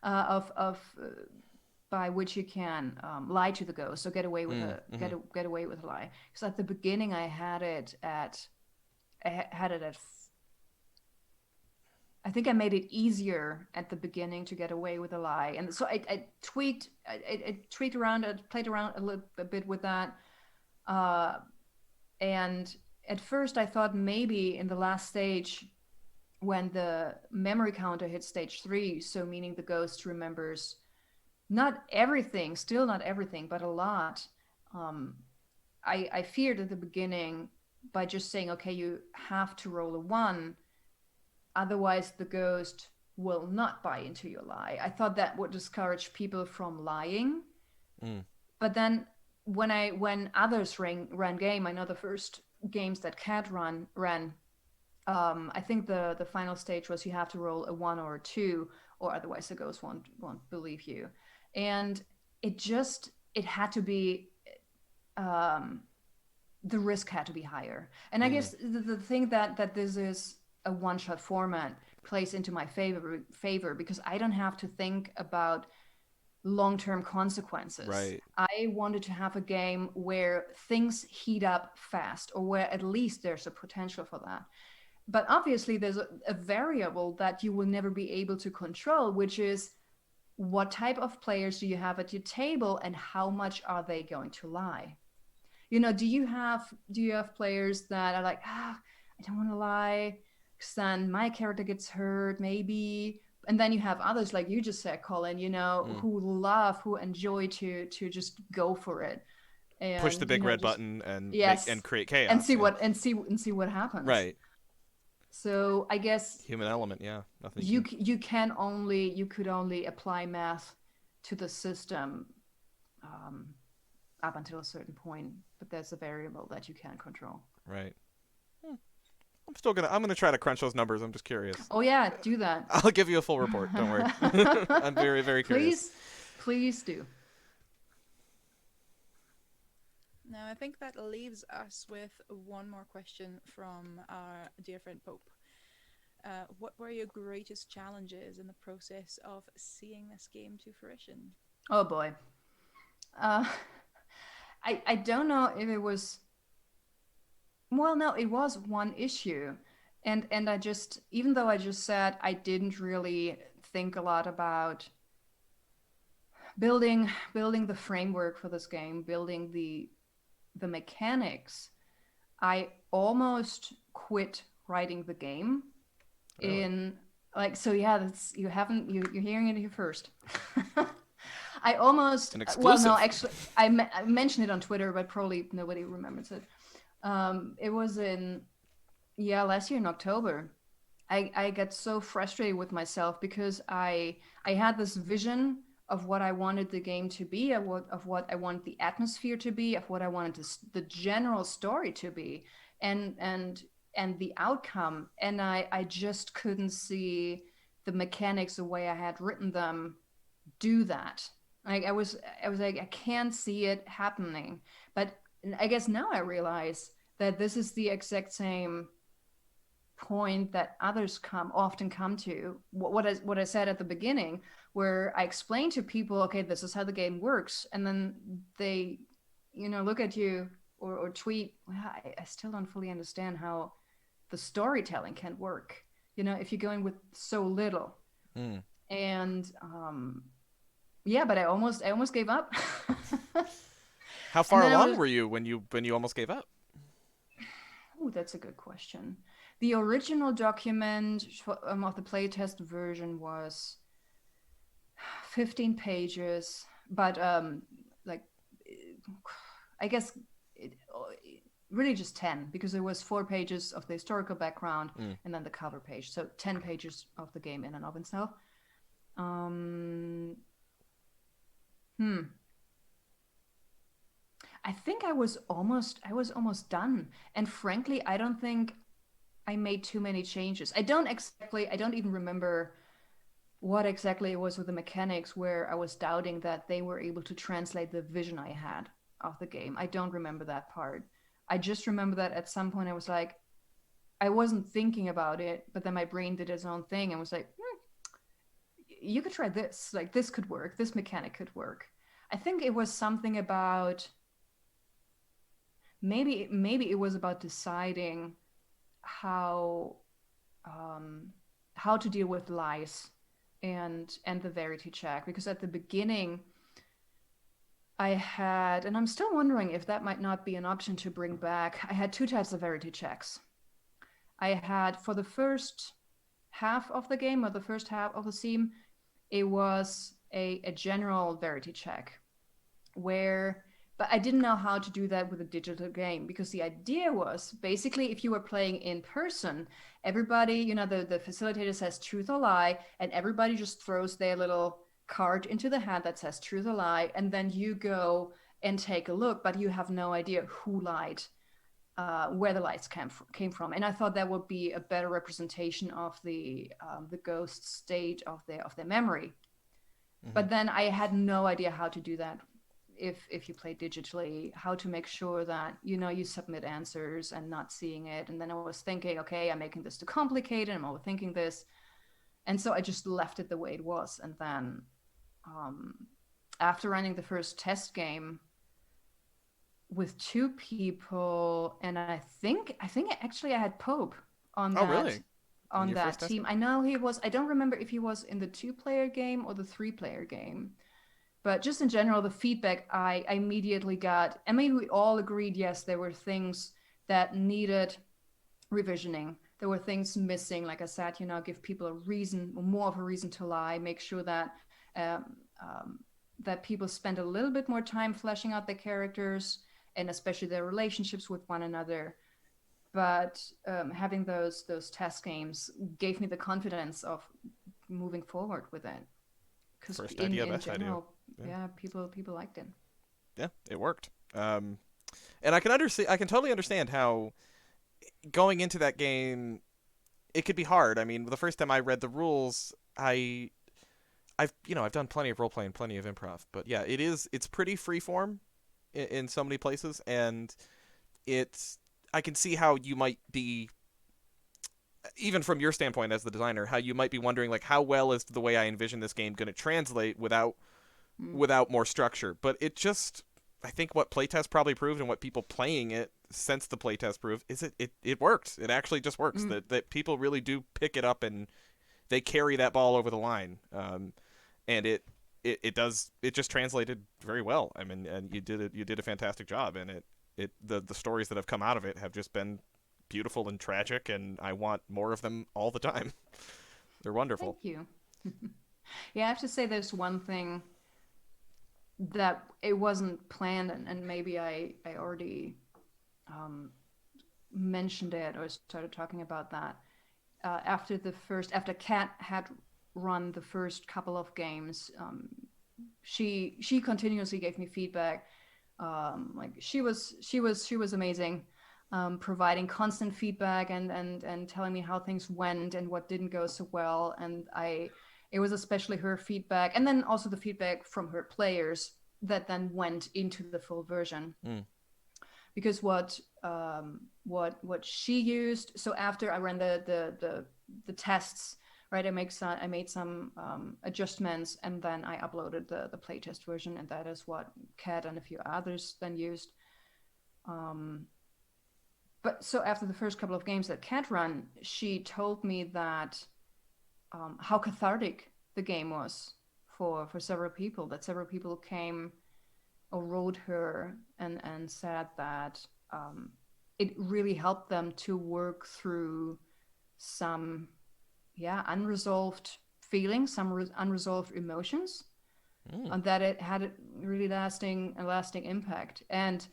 of by which you can lie to the ghost, so get away with get away with a lie. Because at the beginning I had it at I think I made it easier at the beginning to get away with a lie, and so I tweaked around, I played around a bit with that, and at first I thought maybe in the last stage, when the memory counter hits stage 3, so meaning the ghost remembers not everything, still not everything, but a lot. I feared at the beginning, by just saying, okay, you have to roll a 1. Otherwise, the ghost will not buy into your lie. I thought that would discourage people from lying. But then when others ran game, I know the first games that Cat ran, I think the final stage was you have to roll a 1 or a 2, or otherwise the ghost won't believe you. And it had to be, the risk had to be higher. And I guess the thing that this is a one-shot format plays into my favor because I don't have to think about long-term consequences. Right. I wanted to have a game where things heat up fast, or where at least there's a potential for that. But obviously there's a variable that you will never be able to control, which is what type of players do you have at your table and how much are they going to lie? Do you have players that are like, I don't want to lie, because then my character gets hurt, maybe. And then you have others, like you just said, Colin, who enjoy to just go for it. And, push the big red button and and create chaos. And see what happens. Right. So I guess human element, nothing. You could only apply math to the system up until a certain point, but there's a variable that you can't control. Right. I'm gonna try to crunch those numbers. I'm just curious. Oh yeah, do that. I'll give you a full report. Don't worry. I'm very, very curious. Please do. Now, I think that leaves us with one more question from our dear friend Pope. What were your greatest challenges in the process of seeing this game to fruition? Oh boy. I don't know if it was... Well, no, it was one issue. And I just, even though I just said I didn't really think a lot about building the framework for this game, building the mechanics, I almost quit writing the game. Really? In like, so yeah, that's you're hearing it here first. I almost, An well, no, exclusive. actually, I mentioned it on Twitter, but probably nobody remembers it. It was last year in October. I got so frustrated with myself because I had this vision of what I wanted the game to be, of what I wanted the atmosphere to be, of what I wanted the general story to be, and the outcome, and I just couldn't see the mechanics the way I had written them do that. Like I was like, I can't see it happening. But I guess now I realize that this is the exact same point that others often come to. What I said at the beginning, where I explain to people, okay, this is how the game works, and then they, look at you or tweet, well, I still don't fully understand how the storytelling can work. If you're going with so little. Mm. And yeah, but I almost gave up. How And far then I along was, were you when you almost gave up? oh, that's a good question. The original document of the playtest version was 15 pages, but like, I guess really just 10, because there was 4 pages of the historical background Mm. and then the cover page. So 10 pages of the game in and of itself. I think I was almost done. And frankly, I don't think I made too many changes. I don't even remember what exactly it was with the mechanics where I was doubting that they were able to translate the vision I had of the game. I don't remember that part. I just remember that at some point I was like, I wasn't thinking about it, but then my brain did its own thing and was like, you could try this. Like, this could work. This mechanic could work. I think it was something about, maybe it was about deciding how to deal with lies and the verity check, because at the beginning I had, and I'm still wondering if that might not be an option to bring back, I had 2 types of verity checks. I had, for the first half of the game, or the first half of the scene, it was a general verity check where, but I didn't know how to do that with a digital game, because the idea was basically, if you were playing in person, everybody, the facilitator says truth or lie, and everybody just throws their little card into the hat that says truth or lie, and then you go and take a look, but you have no idea who lied, where the lights came from. And I thought that would be a better representation of the ghost state of their memory. Mm-hmm. But then I had no idea how to do that if you play digitally, how to make sure that you submit answers and not seeing it. And then I was thinking, okay, I'm making this too complicated, I'm overthinking this, and so I just left it the way it was. And then after running the first test game with 2 people, and I think actually I had Pope on Oh, that. really? On that team. I know he was, I don't remember if he was in the 2-player game or the 3-player game. But just in general, the feedback I immediately got, and maybe we all agreed, yes, there were things that needed revisioning. There were things missing. Like I said, give people a reason, more of a reason to lie. Make sure that that people spend a little bit more time fleshing out their characters, and especially their relationships with one another. But having those test games gave me the confidence of moving forward with it. Because in general, yeah, people liked it. Yeah, it worked. And I can totally understand how going into that game, it could be hard. I mean, the first time I read the rules, I've done plenty of role playing, plenty of improv, but yeah, it's pretty freeform in so many places, and I can see how you might be, even from your standpoint as the designer, how you might be wondering, like, how well is the way I envision this game going to translate without more structure. But it just, I think what playtest probably proved, and what people playing it since the playtest proved, is it works. It actually just works. That people really do pick it up and they carry that ball over the line. And it just translated very well. I mean, and you did a fantastic job, and the stories that have come out of it have just been beautiful and tragic, and I want more of them all the time. They're wonderful. Thank you. Yeah, I have to say there's one thing that it wasn't planned, and maybe I already mentioned it or started talking about that. After Kat had run the first couple of games, she continuously gave me feedback. Like she was amazing, providing constant feedback and telling me how things went and what didn't go so well. And it was especially her feedback, and then also the feedback from her players that then went into the full version. Because what she used, so after I ran the tests, right, I made some adjustments, and then I uploaded the playtest version, and that is what Kat and a few others then used. But so after the first couple of games that Kat ran, she told me that how cathartic the game was for several people, that several people came or wrote her and said that it really helped them to work through some unresolved feelings, some unresolved emotions, and that it had a really lasting impact. And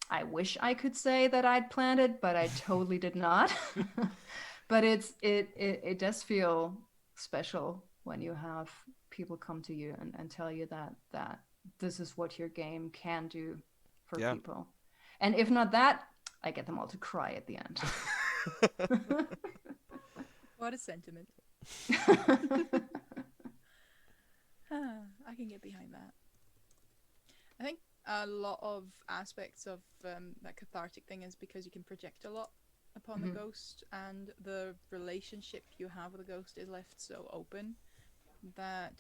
I wish I could say that I'd planned it, but I totally did not. But it does feel special when you have people come to you and tell you that this is what your game can do for people. And if not that, I get them all to cry at the end. What a sentiment. I can get behind that. I think a lot of aspects of that cathartic thing is because you can project a lot upon the ghost, and the relationship you have with the ghost is left so open that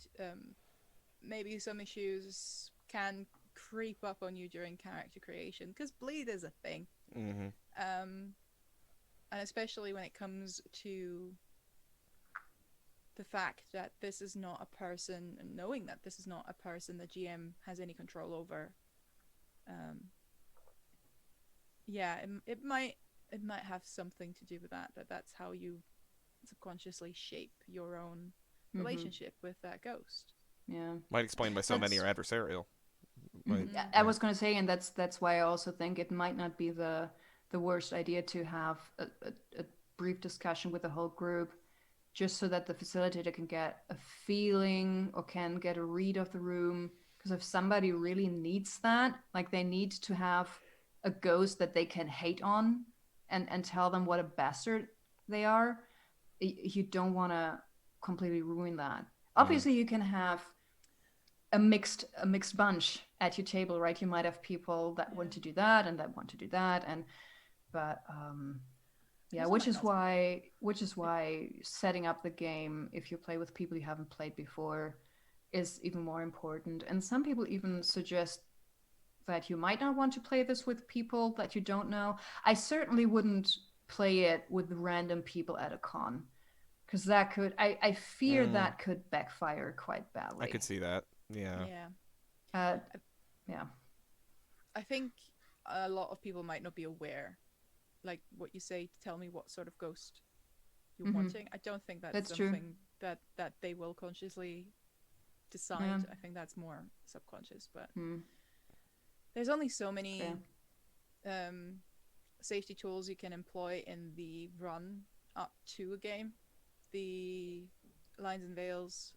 maybe some issues can creep up on you during character creation, because bleed is a thing. And especially when it comes to the fact that this is not a person, and knowing that this is not a person the GM has any control over. It might have something to do with that's how you subconsciously shape your own relationship with that ghost. Yeah, might explain why so many are adversarial. I was going to say, and that's why I also think it might not be the worst idea to have a brief discussion with the whole group, just so that the facilitator can get a feeling or can get a read of the room. Because if somebody really needs that, like they need to have a ghost that they can hate on and tell them what a bastard they are, you don't want to completely ruin that. Obviously, you can have a mixed bunch at your table, right? You might have people that want to do that and that want to do that, which is why setting up the game, if you play with people you haven't played before, is even more important. And some people even suggest that you might not want to play this with people that you don't know. I certainly wouldn't play it with random people at a con, because that could, I fear that could backfire quite badly. I could see that. Yeah. I think a lot of people might not be aware, like what you say, to tell me what sort of ghost you're wanting. I don't think that's something true. that they will consciously decide. I think that's more subconscious, but there's only so many safety tools you can employ in the run up to a game. The lines and veils,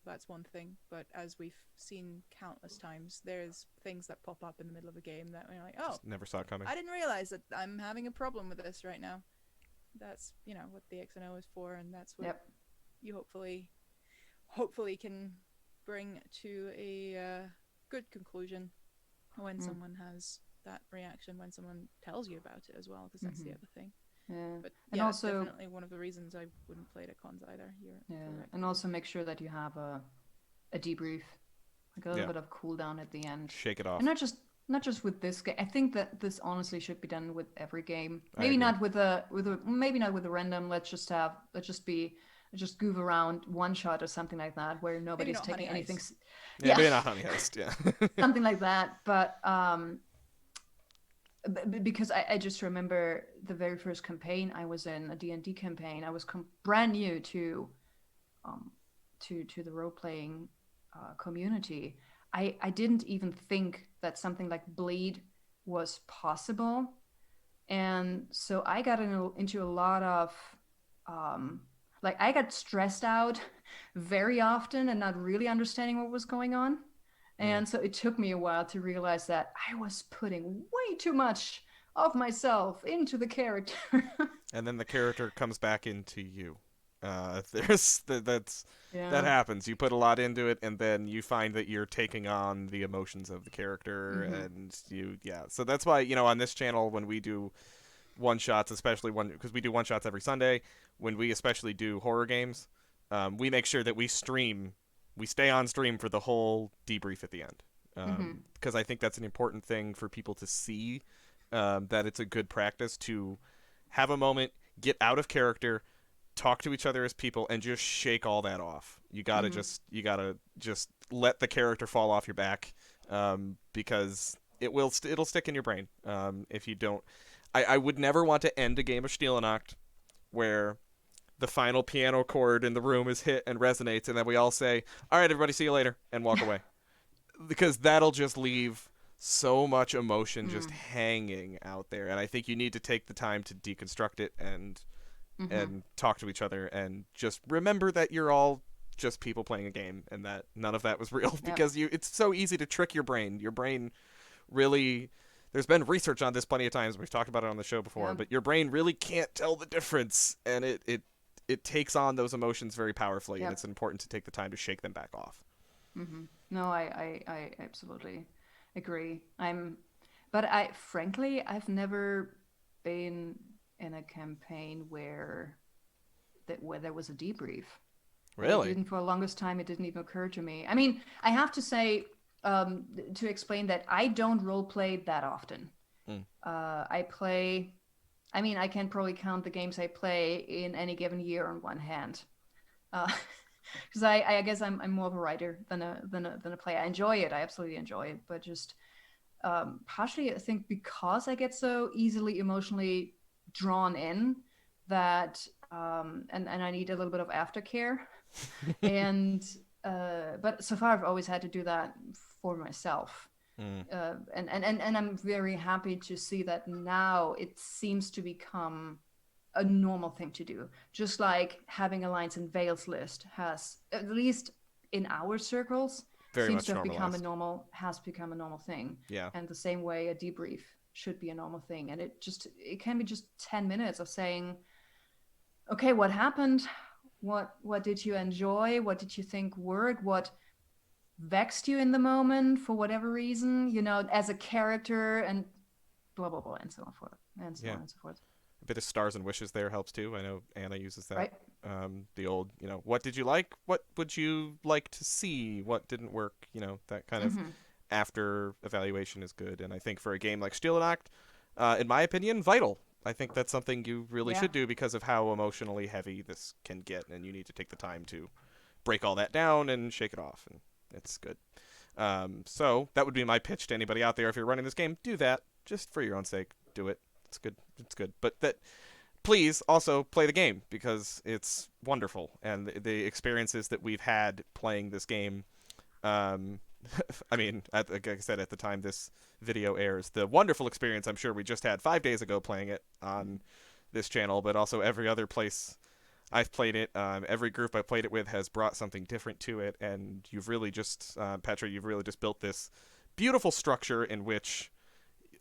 that's one thing, but as we've seen countless times, there's things that pop up in the middle of a game that we're like, just never saw it coming. I didn't realize that I'm having a problem with this right now. That's what the X and O is for, and that's what you hopefully can bring to a good conclusion when someone has that reaction, when someone tells you about it as well, because that's the other thing. But and also that's definitely one of the reasons I wouldn't play it at cons either. You're correct. And also make sure that you have a debrief, like a little bit of cooldown at the end. Shake it off. And not just with this game. I think that this honestly should be done with every game. Maybe not with a random. Let's just be just goof around one shot or something like that, where nobody's not taking Honey anything. Heist. Yeah, maybe not Honey Heist. Yeah. Something like that. But because I just remember the very first campaign I was in, a D&D campaign. I was brand new to the role playing community. I didn't even think that something like bleed was possible, and so I got into a lot of like I got stressed out very often and not really understanding what was going on. And so it took me a while to realize that I was putting way too much of myself into the character. And then the character comes back into you. That Yeah. happens. You put a lot into it, and then you find that you're taking on the emotions of the character, Mm-hmm. and So that's why on this channel when we do one shots, especially because we do one shots every Sunday, when we especially do horror games, we make sure that we stay on stream for the whole debrief at the end, because I think that's an important thing for people to see, that it's a good practice to have a moment, get out of character, talk to each other as people, and just shake all that off. You gotta just let the character fall off your back, because it'll stick in your brain, if you don't. I would never want to end a game of Stille Nacht where the final piano chord in the room is hit and resonates, and then we all say, "All right, everybody, see you later," and walk away, because that'll just leave so much emotion just hanging out there. And I think you need to take the time to deconstruct it and talk to each other, and just remember that you're all just people playing a game, and that none of that was real. Because it's so easy to trick your brain. Your brain really, there's been research on this plenty of times. We've talked about it on the show before, but your brain really can't tell the difference, and it takes on those emotions very powerfully, and it's important to take the time to shake them back off. No, I absolutely agree. But frankly, I've never been in a campaign where there was a debrief. Really? For the longest time, it didn't even occur to me. I mean, I have to say, to explain that I don't role play that often. I play. I mean, I can probably count the games I play in any given year on one hand. Because I guess I'm more of a writer than a player. I enjoy it. I absolutely enjoy it. But just partially, I think because I get so easily emotionally drawn in, that and I need a little bit of aftercare. And but so far I've always had to do that for myself. And I'm very happy to see that now it seems to become a normal thing to do. Just like having a lines and veils list has, at least in our circles, Very seems much to have become normalized. become a normal thing. Yeah. And the same way a debrief should be a normal thing. And it can be just 10 minutes of saying, okay, what happened? What did you enjoy? What did you think worked? What vexed you in the moment for whatever reason, as a character, and blah blah blah, and so on forth, and so on and so forth. A bit of stars and wishes there helps too. I know Anna uses that. Right. The old, what did you like? What would you like to see? What didn't work? That kind of after evaluation is good. And I think for a game like Stille Nacht, in my opinion, vital. I think that's something you really should do because of how emotionally heavy this can get, and you need to take the time to break all that down and shake it off, and it's good. So that would be my pitch to anybody out there. If you're running this game, do that just for your own sake. Do it. It's good. It's good. But please also play the game, because it's wonderful, and the experiences that we've had playing this game. I mean, like I said, at the time this video airs, the wonderful experience I'm sure we just had 5 days ago playing it on this channel, but also every other place I've played it, every group I played it with has brought something different to it, and you've really just, Petra, you've really just built this beautiful structure in which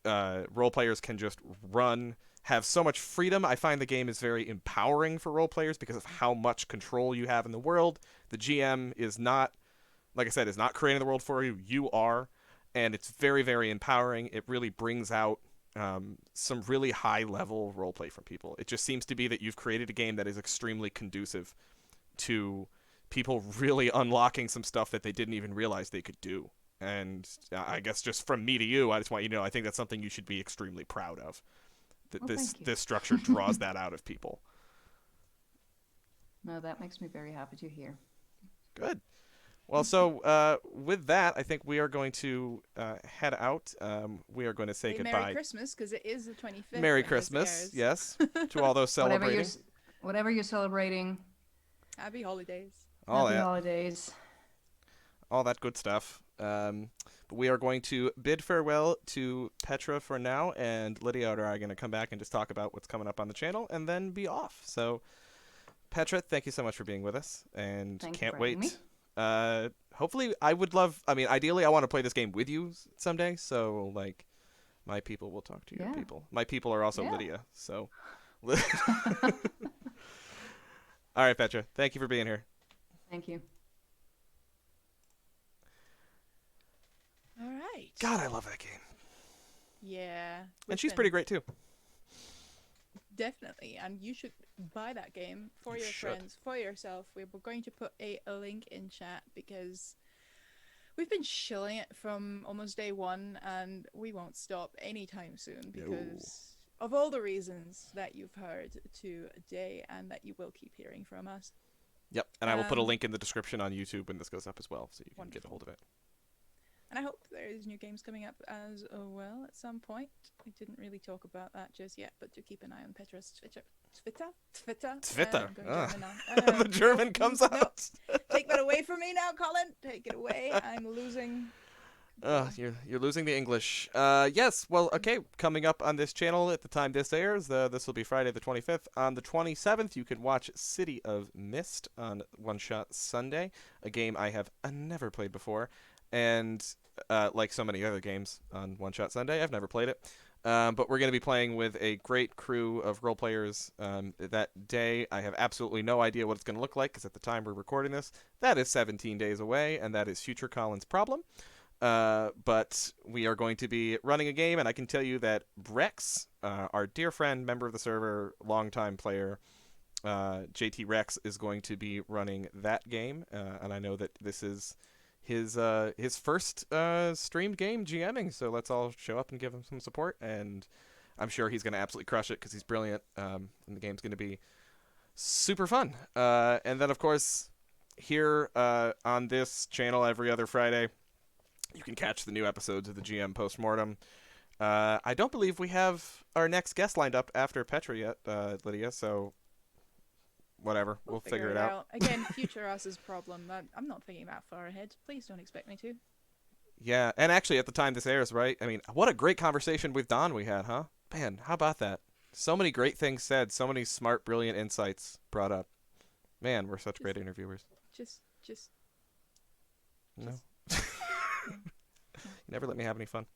role players can just run, have so much freedom. I find the game is very empowering for role players because of how much control you have in the world. The GM is not, like I said, is not creating the world for you. You are, and it's very, very empowering. It really brings out some really high-level roleplay from people. It just seems to be that you've created a game that is extremely conducive to people really unlocking some stuff that they didn't even realize they could do. And I guess just from me to you, I just want you to know, I think that's something you should be extremely proud of. This structure draws that out of people. No, that makes me very happy to hear. Good. Well, so with that, I think we are going to head out. We are going to say goodbye. Merry Christmas, because it is the 25th. Merry Christmas, yes, to all those celebrating. Whatever you're celebrating. Happy holidays. Happy holidays. All that good stuff. But we are going to bid farewell to Petra for now, and Lydia and I are going to come back and just talk about what's coming up on the channel, and then be off. So, Petra, thank you so much for being with us, and can't wait. Hopefully, ideally, I want to play this game with you someday. So, like, my people will talk to your people. My people are also Lydia. So, all right, Petra, thank you for being here. Thank you. All right. God, I love that game. Yeah. And she's pretty great, too. Definitely. And you should buy that game for your friends, for yourself. We're going to put a link in chat because we've been shilling it from almost day one, and we won't stop anytime soon because of all the reasons that you've heard today and that you will keep hearing from us. Yep. And I will put a link in the description on YouTube when this goes up as well, so you can get a hold of it. And I hope there's new games coming up as well at some point. We didn't really talk about that just yet, but do keep an eye on Petra's Twitter. The German comes out. Take that away from me now, Colin. Take it away. I'm losing. You're losing the English. Yes. Well, okay. Coming up on this channel at the time this airs, this will be Friday the 25th. On the 27th, you can watch City of Mist on One Shot Sunday, a game I have never played before. And like so many other games on One Shot Sunday, I've never played it. But we're going to be playing with a great crew of role players that day. I have absolutely no idea what it's going to look like because at the time we're recording this, that is 17 days away, and that is future Colin's problem. But we are going to be running a game, and I can tell you that Rex, our dear friend, member of the server, longtime player, JT Rex, is going to be running that game. And I know that this is his first streamed game GMing, so let's all show up and give him some support, and I'm sure he's going to absolutely crush it because he's brilliant, and the game's going to be super fun. And then, of course, here on this channel every other Friday, you can catch the new episodes of the GM Post-Mortem. I don't believe we have our next guest lined up after Petra yet, Lydia, so whatever, we'll figure it out. Again, future us's problem. I'm not thinking that far ahead. Please don't expect me to. Yeah, and actually at the time this airs, right? I mean, what a great conversation with Don we had, huh? Man, how about that? So many great things said, so many smart, brilliant insights brought up. Man, we're such great interviewers. Just No. You never let me have any fun.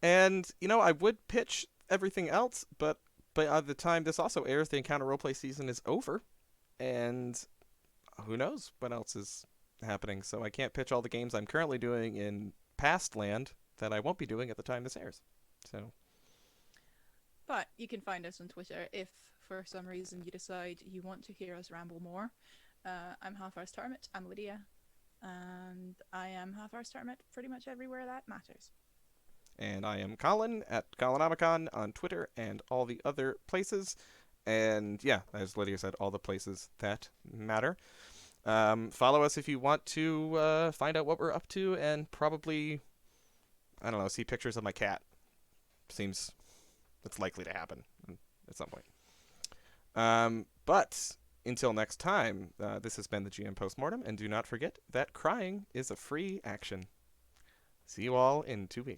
And, I would pitch everything else, but by the time this also airs, the Encounter Roleplay season is over, and who knows what else is happening. So I can't pitch all the games I'm currently doing in past land that I won't be doing at the time this airs. So, but you can find us on Twitter if, for some reason, you decide you want to hear us ramble more. I'm Half-Hours Tarmet. I'm Lydia, and I am Half-Hours Tarmet pretty much everywhere that matters. And I am Colin at Colinomicon on Twitter and all the other places. And yeah, as Lydia said, all the places that matter. Follow us if you want to find out what we're up to and probably, I don't know, see pictures of my cat. Seems that's likely to happen at some point. But until next time, this has been the GM Post-Mortem. And do not forget that crying is a free action. See you all in 2 weeks.